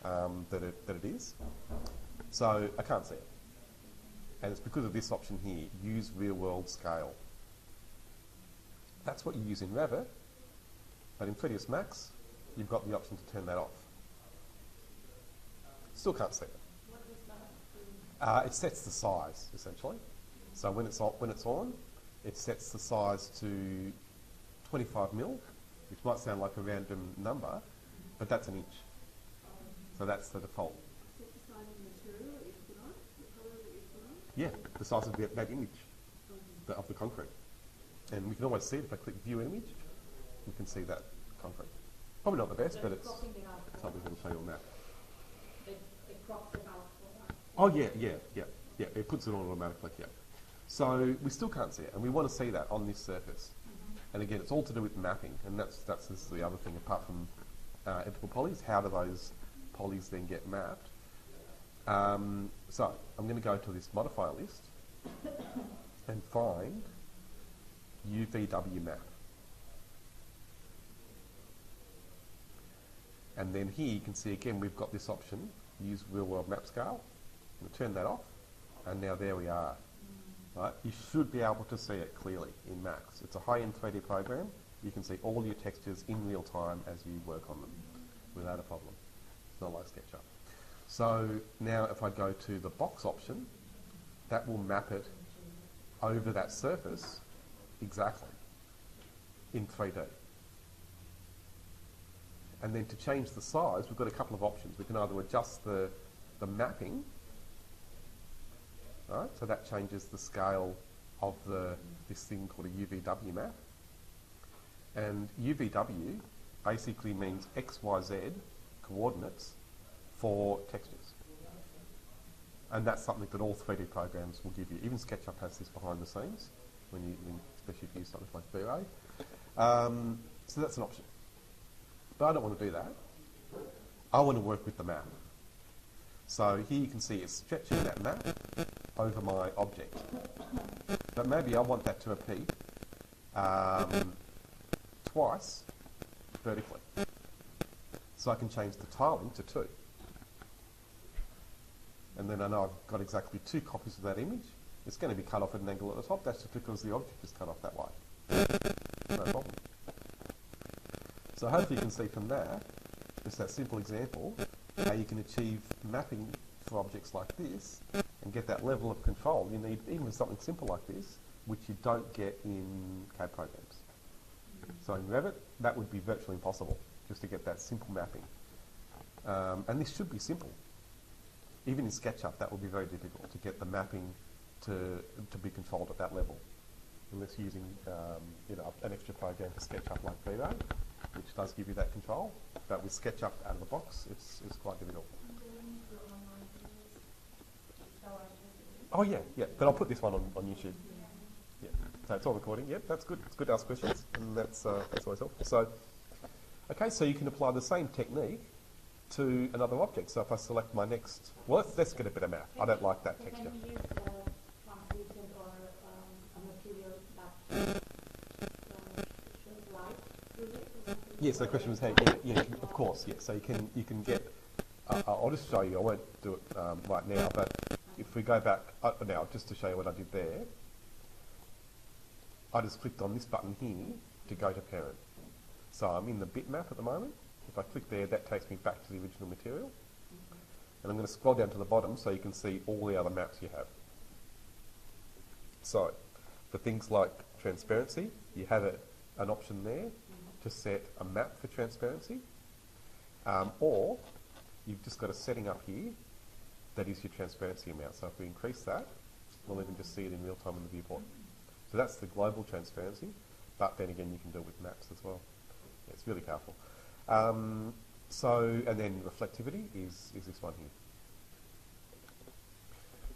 that it is. So I can't see it, and it's because of this option here. Use real world scale. That's what you use in Revit, but in 3ds Max you've got the option to turn that off. Still can't see it. What does that do? It sets the size essentially. So when it's on, it sets the size to 25 mil, which might sound like a random number, but that's an inch. So that's the default. Set the size of the material that you put on, the colour that you put on? Yeah, the size of that image of the concrete. And we can always see it. If I click view image, we can see that concrete. Probably not the best, but it's cropping it out. something that will show you on that. It crops it out for that. Oh yeah, it puts it on automatically, yeah. So we still can't see it, and we want to see that on this surface. And again, it's all to do with mapping, and that's the other thing apart from editable polys. How do those polys then get mapped? So I'm going to go to this modifier list and find UVW map. And then here you can see again we've got this option, use real world map scale. I'm going to turn that off, and now there we are. Right? You should be able to see it clearly in Max. It's a high-end 3D program. You can see all your textures in real time as you work on them without a problem. It's not like SketchUp. So now if I go to the box option, that will map it over that surface exactly in 3D. And then to change the size, we've got a couple of options. We can either adjust the mapping, right? So that changes the scale of this thing called a UVW map. And UVW basically means XYZ coordinates for textures. And that's something that all 3D programs will give you. Even SketchUp has this behind the scenes, especially if you use something like V-Ray. So that's an option. But I don't want to do that. I want to work with the map. So here you can see it's stretching that map over my object. But maybe I want that to repeat twice vertically. So I can change the tiling to 2. And then I know I've got exactly 2 copies of that image. It's going to be cut off at an angle at the top. That's just because the object is cut off that way. No problem. So hopefully you can see from there, just that simple example, how you can achieve mapping for objects like this and get that level of control you need even with something simple like this, which you don't get in CAD programs. So in Revit, that would be virtually impossible, just to get that simple mapping. And this should be simple. Even in SketchUp, that would be very difficult to get the mapping to be controlled at that level, unless using an extra program for SketchUp like V-Ray, which does give you that control. But with SketchUp out of the box, it's quite difficult. Oh yeah, but I'll put this one on YouTube. Yeah, so it's all recording. Yeah, that's good. It's good to ask questions, and that's always helpful. So, okay, so you can apply the same technique to another object. So if I select my next, well, let's get a bit of math. I don't like that texture. Can you use translucent or a material that shows light through it? Or something? Yes, the question was how. Yeah, of course. Yeah, so you can get. I'll just show you. I won't do it right now, but if we go back now, just to show you what I did there, I just clicked on this button here to go to parent. So I'm in the bitmap at the moment. If I click there, that takes me back to the original material. And I'm going to scroll down to the bottom so you can see all the other maps you have. So, for things like transparency, you have an option there to set a map for transparency. Or, you've just got a setting up here that is your transparency amount. So if we increase that, we'll even just see it in real time in the viewport. So that's the global transparency, but then again you can do it with maps as well. Yeah, it's really powerful. And then reflectivity is this one here.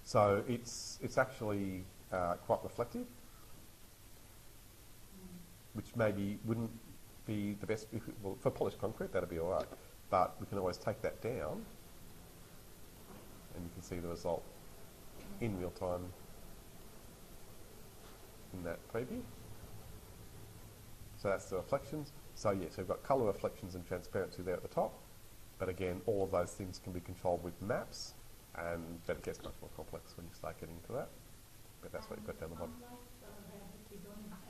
So it's actually quite reflective, which maybe wouldn't be the best, well, for polished concrete that'd be alright, but we can always take that down and you can see the result in real time in that preview. So that's the reflections. So yeah, so we've got colour reflections and transparency there at the top, but again, all of those things can be controlled with maps, and then it gets much more complex when you start getting into that. But that's what you've got down the bottom.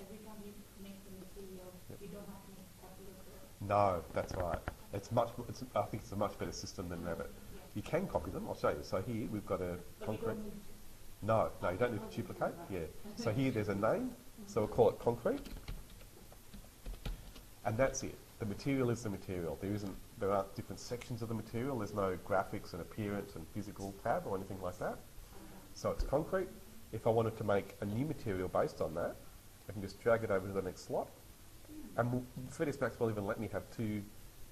Every time you make the material, you don't have to make a calculator. No, that's right. I think it's a much better system than Revit. You can copy them. I'll show you. So here we've got a concrete. No, you don't need to duplicate. Yeah. So here there's a name. So we'll call it concrete. And that's it. The material is the material. There aren't different sections of the material. There's no graphics and appearance and physical tab or anything like that. So it's concrete. If I wanted to make a new material based on that, I can just drag it over to the next slot. And 3ds Max will even let me have 2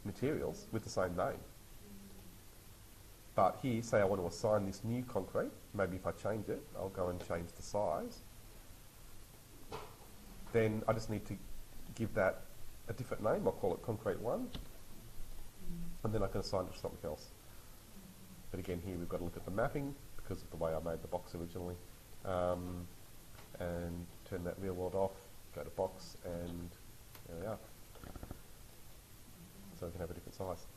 materials with the same name. But here, say I want to assign this new concrete, maybe if I change it, I'll go and change the size. Then I just need to give that a different name. I'll call it concrete 1. And then I can assign it to something else. But again, here we've got to look at the mapping because of the way I made the box originally. And turn that real world off, go to box, and there we are. So we can have a different size.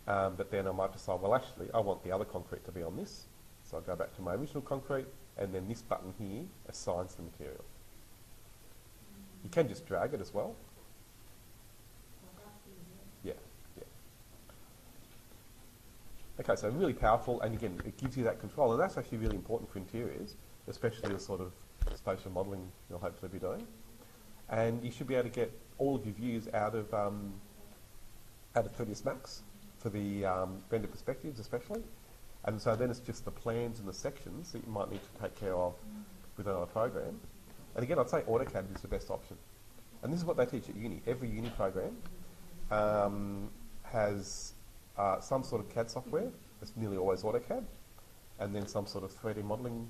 But then I might decide, well, actually, I want the other concrete to be on this. So I'll go back to my original concrete, and then this button here assigns the material. You can just drag it as well. Yeah, yeah. Okay, so really powerful, and again, it gives you that control, and that's actually really important for interiors, especially the sort of spatial modelling you'll hopefully be doing. And you should be able to get all of your views out of 3ds Max for the render perspectives especially. And so then it's just the plans and the sections that you might need to take care of with another program. And again, I'd say AutoCAD is the best option. And this is what they teach at uni. Every uni program has some sort of CAD software. It's nearly always AutoCAD. And then some sort of 3D modelling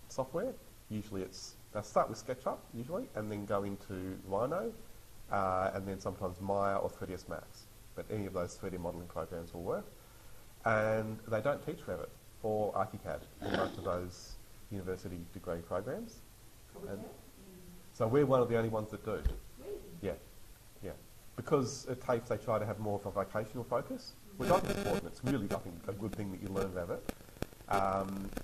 software. Usually they'll start with SketchUp, usually, and then go into Rhino, and then sometimes Maya or 3ds Max. But any of those 3D modelling programs will work. And they don't teach Revit or ArchiCAD in most of those university degree programs. And so we're one of the only ones that do. Yeah, yeah. Because at TAFE they try to have more of a vocational focus, which I think is important. It's really, I think, a good thing that you learn Revit.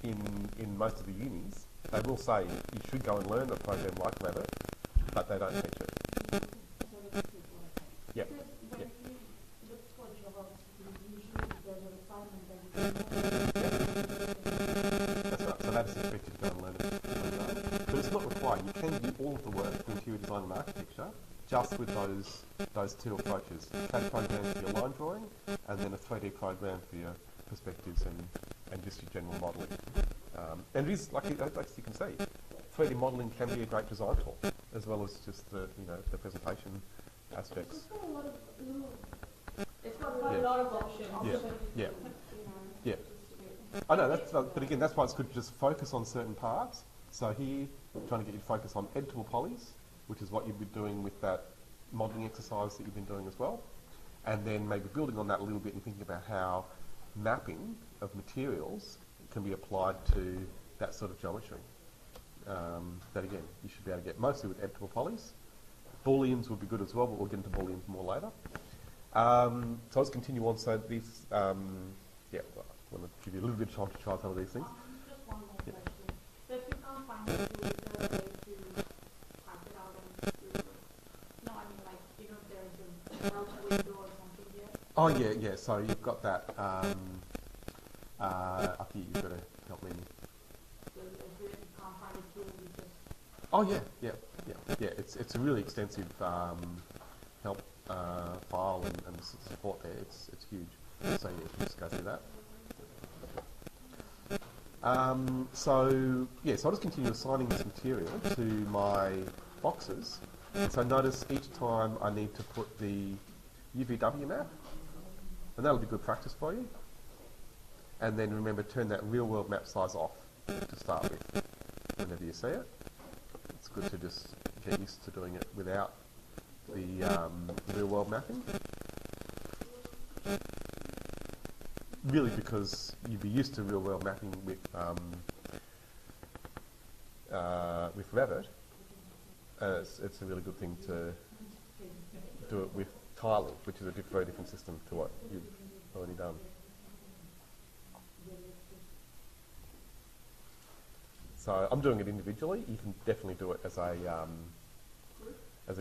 In most of the unis, they will say you should go and learn a program like Revit, but they don't teach it. Yeah. Yeah. That's right, so that's expected to go and learn it. But it's not required. You can do all of the work for interior design and architecture just with those two approaches. A CAD program for your line drawing, and then a 3D program for your perspectives and just your general modelling. And it is, like you can see, 3D modelling can be a great design tool, as well as just the presentation aspects. It's got a lot of options. Yeah, yeah. I know, but again, that's why it's good to just focus on certain parts. So here, I'm trying to get you to focus on editable polys, which is what you've been doing with that modelling exercise that you've been doing as well. And then maybe building on that a little bit and thinking about how mapping of materials can be applied to that sort of geometry. That again, you should be able to get mostly with editable polys. Booleans would be good as well, but we'll get into Booleans more later. So let's continue on. So these, I want to give you a little bit of time to try some of these things. Just one more question. So if you can't find it, is there a way to type it out and do it? No, I mean, like, if there's a browser window or something here. Oh yeah. So you've got that. Up here, you've got to help me. So if you can't find it here, you just. Oh yeah. It's a really extensive help file and support there. It's huge. So yeah, you can just go through that. So I'll just continue assigning this material to my boxes. And so notice each time I need to put the UVW map, and that'll be good practice for you. And then remember, turn that real world map size off to start with whenever you see it. It's good to just get used to doing it without the real world mapping. Really, because you'd be used to real world mapping with Revit. It's a really good thing to do it with tiling, which is a very different system to what you've already done. So I'm doing it individually. You can definitely do it as a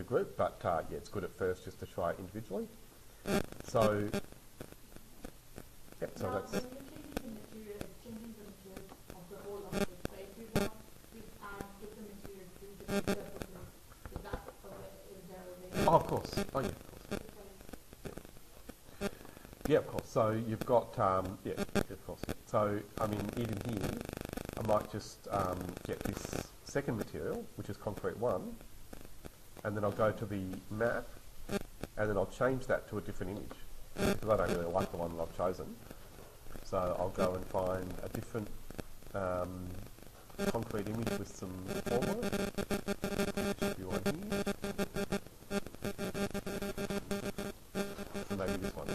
group, but it's good at first just to try it individually. So so now, that's. when you're changing the material of the whole of it, so if you want to add different materials to the picture, is there a way? Oh, of course. Oh, yeah, of course. Yeah, of course. So you've got, of course. So, I mean, even here, I might just get this second material, which is concrete 1, and then I'll go to the map, and then I'll change that to a different image, because I don't really like the one that I've chosen. So So I'll go and find a different concrete image with some form on it. There should be one here. So maybe this one.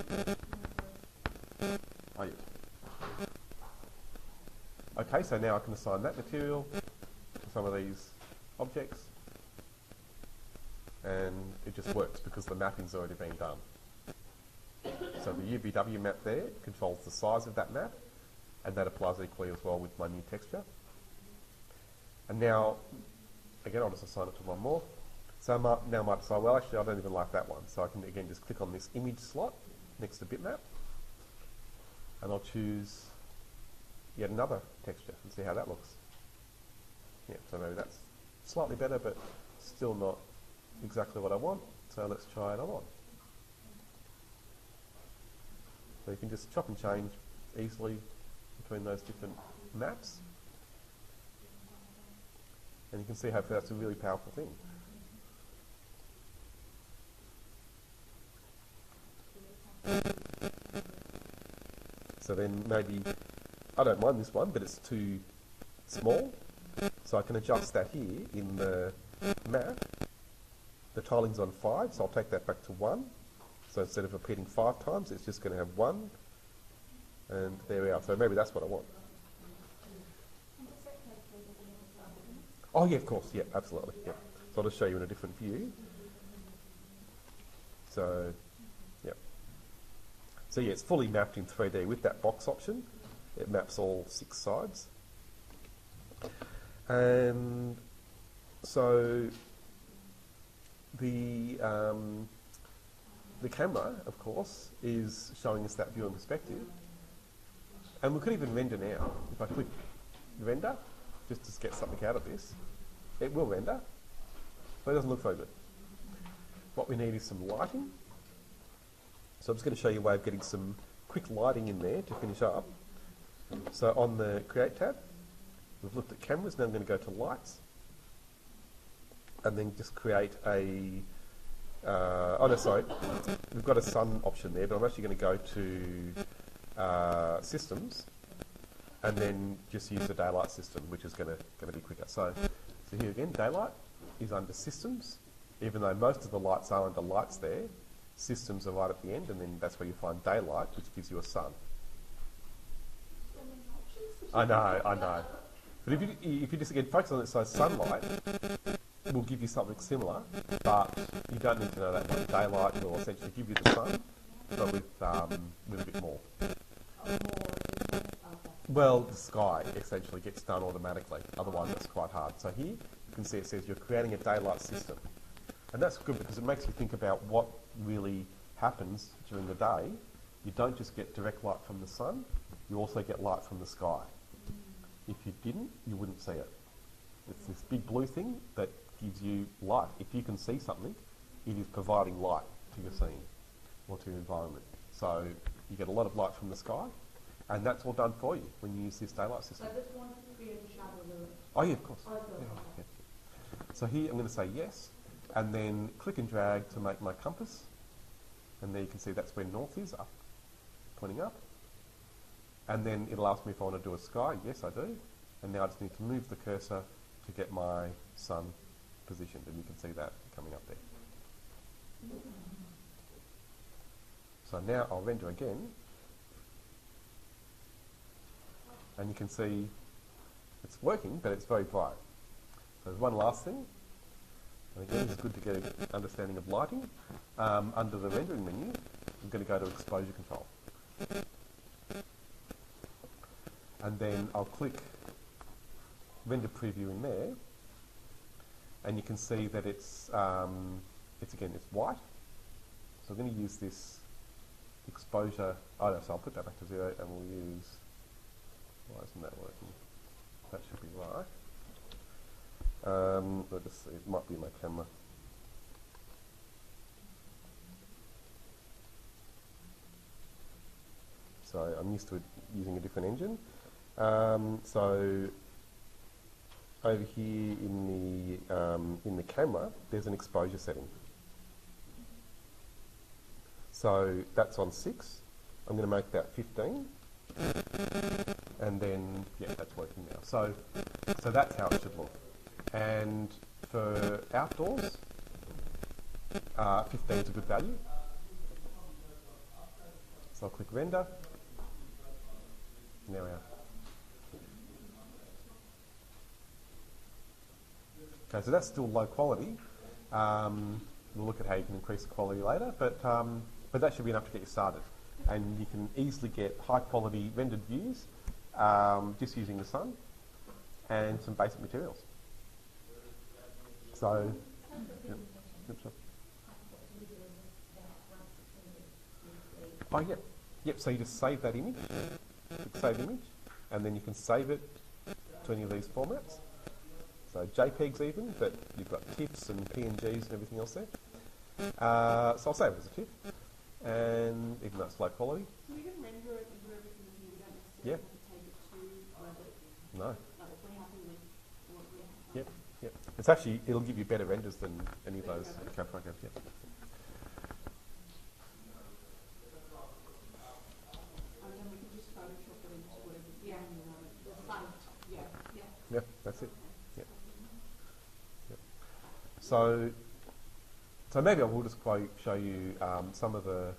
Oh, yes. Okay, so now I can assign that material to some of these objects, and it just works because the mapping's already been done. So the UVW map there controls the size of that map, and that applies equally as well with my new texture. And now, again, I'll just assign it to one more. So now I might decide, well, actually, I don't even like that one. So I can, again, just click on this image slot next to bitmap, and I'll choose yet another texture and see how that looks. Yeah, so maybe that's slightly better, but still not exactly what I want. So let's try another one. So you can just chop and change easily between those different maps. And you can see how that's a really powerful thing. So then maybe, I don't mind this one, but it's too small. So I can adjust that here in the map. The tiling's on 5, so I'll take that back to 1. So instead of repeating 5 times, it's just going to have 1. And there we are. So maybe that's what I want. Oh yeah, of course. Yeah, absolutely. Yeah. So I'll just show you in a different view. So, yeah. So yeah, it's fully mapped in 3D with that box option. It maps all 6 sides. And so the camera, of course, is showing us that view and perspective. And we could even render now. If I click render, just to get something out of this, it will render, but it doesn't look very good. What we need is some lighting. So I'm just going to show you a way of getting some quick lighting in there to finish up. So on the Create tab, we've looked at cameras, now I'm going to go to lights, and then just create a, we've got a sun option there, but I'm actually going to go to systems, and then just use the daylight system, which is going to be quicker. So here again, daylight is under systems, even though most of the lights are under lights there. Systems are right at the end, and then that's where you find daylight, which gives you a sun. I know. But if you just again focus on it, so sunlight will give you something similar, but you don't need to know that one. Daylight will essentially give you the sun, but with a bit more. Well, the sky essentially gets done automatically. Otherwise, that's quite hard. So here you can see it says you're creating a daylight system, and that's good because it makes you think about what really happens during the day. You don't just get direct light from the sun; you also get light from the sky. If you didn't, you wouldn't see it. It's this big blue thing that gives you light. If you can see something, it is providing light to your scene or to your environment. So you get a lot of light from the sky, and that's all done for you when you use this daylight system. So I just want to create a shadow layer. Oh yeah, of course. Oh, Yeah. So here I'm going to say yes, and then click and drag to make my compass. And there you can see that's where north is, up, pointing up. And then it'll ask me if I want to do a sky. Yes, I do. And now I just need to move the cursor to get my sun positioned, and you can see that coming up there. So now I'll render again, and you can see it's working, but it's very bright. So there's one last thing, and again, it's good to get an understanding of lighting. Under the rendering menu, I'm going to go to exposure control. And then I'll click render preview in there, and you can see that it's white. So I'm going to use this exposure. Oh no, so I'll put that back to 0, and we'll use. Why isn't that working? That should be right. Let's just see. It might be my camera. So I'm used to using a different engine. So over here in the camera, there's an exposure setting. So that's on 6. I'm going to make that 15, And then, yeah, that's working now. So that's how it should look. And for outdoors, 15 is a good value. So I'll click render. And there we are. Okay, so that's still low quality. We'll look at how you can increase the quality later, but that should be enough to get you started. And you can easily get high quality rendered views just using the sun and some basic materials. So, oh, yep. Yep, so you just save that image, click save image, and then you can save it to any of these formats. So JPEGs even, but you've got TIFFs and PNGs and everything else there. So I'll save it as a TIFF, and even though it's low quality. So we can render it into everything here, we don't necessarily Yeah. have to take it to Revit. No. Like if we're happy with what we have. Yep, yep. It's actually, it'll give you better renders than any of those CAD programs, yep. And then we can just Photoshop it into whatever. Yeah. The fun. Yeah. Yeah. Yep, that's it. Yep. Yep. So maybe I will just show you some of the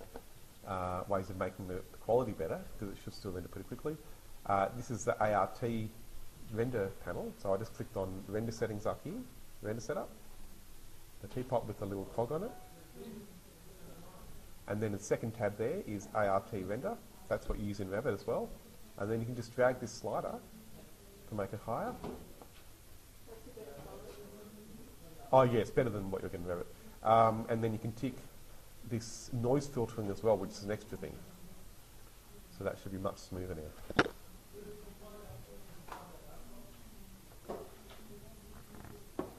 ways of making the quality better, because it should still render pretty quickly. This is the ART render panel. So I just clicked on render settings up here, render setup, the teapot with the little cog on it. And then the second tab there is ART render. That's what you use in Revit as well. And then you can just drag this slider to make it higher. Oh yeah, it's better than what you're getting in Revit. And then you can tick this noise filtering as well, which is an extra thing. So that should be much smoother now.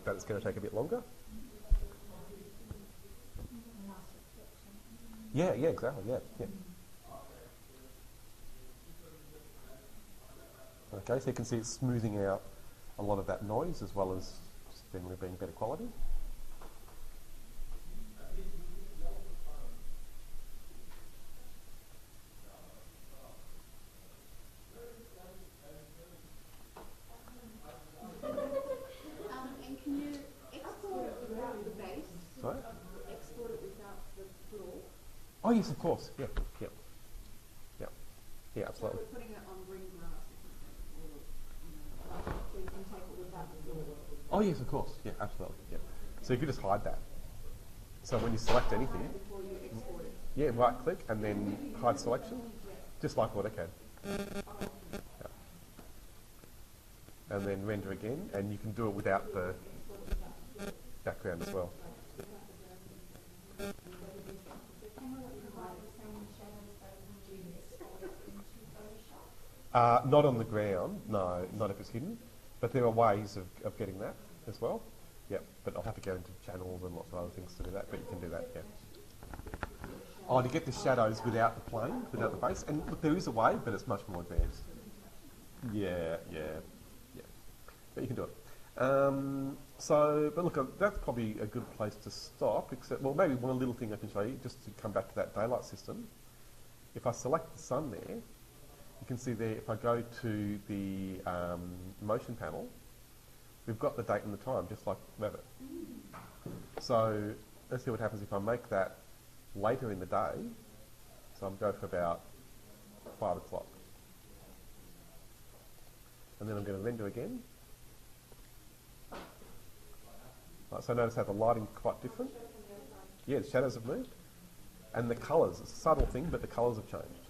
But it's going to take a bit longer. Yeah, yeah, exactly, yeah, yeah. Okay, so you can see it's smoothing out a lot of that noise as well as generally being better quality. And can you export it without the base? Sorry? Export it without the floor? Oh yes, of course, yeah, yeah, yeah, yeah, So absolutely. we're putting it on green grass or something, or, so you can take it without the floor. Oh yes, of course, yeah, absolutely, yeah. So you could just hide that. So when you select anything, Before you export it. yeah, right click and then hide selection, just like AutoCAD. Yeah. And then render again, and you can do it without the background as well. Not on the ground, no, not if it's hidden. But there are ways of getting that as well. Yep, but I'll have to go into channels and lots of other things to do that, but you can do that, yeah. Oh, to get the shadows without the plane, without the base. And look, there is a way, but it's much more advanced. Yeah, yeah, yeah. But you can do it. But look, that's probably a good place to stop, except, well, maybe one little thing I can show you, just to come back to that daylight system. If I select the sun there, you can see there, if I go to the motion panel, we've got the date and the time, just like Revit. So let's see what happens if I make that later in the day. So I'm going for about 5 o'clock. And then I'm going to render again. Right, so notice how the lighting's quite different. Yeah, the shadows have moved. And the colours, it's a subtle thing, but the colours have changed.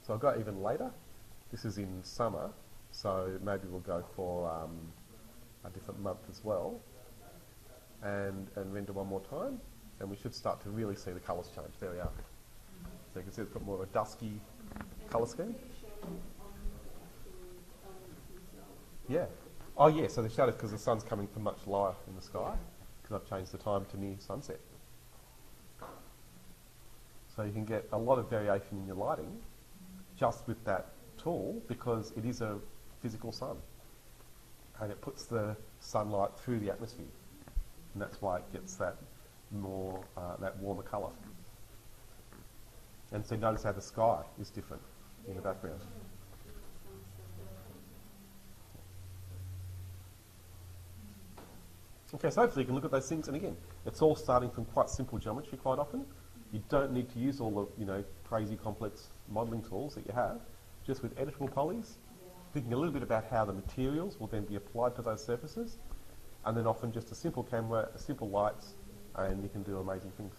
So I'll go even later. This is in summer, so maybe we'll go for a different month as well. And render one more time, and we should start to really see the colours change. There we are. So you can see it's got more of a dusky colour scheme. Yeah. Oh yeah, so the shadows, because the sun's coming from much lower in the sky, because I've changed the time to near sunset. So you can get a lot of variation in your lighting just with that tool, because it is a physical sun. And it puts the sunlight through the atmosphere. And that's why it gets that more, that warmer colour. And so notice how the sky is different in the background. Okay, so hopefully you can look at those things, and again, it's all starting from quite simple geometry quite often. You don't need to use all the crazy complex modelling tools that you have. Just with editable polys, thinking a little bit about how the materials will then be applied to those surfaces, and then often just a simple camera, a simple lights, and you can do amazing things.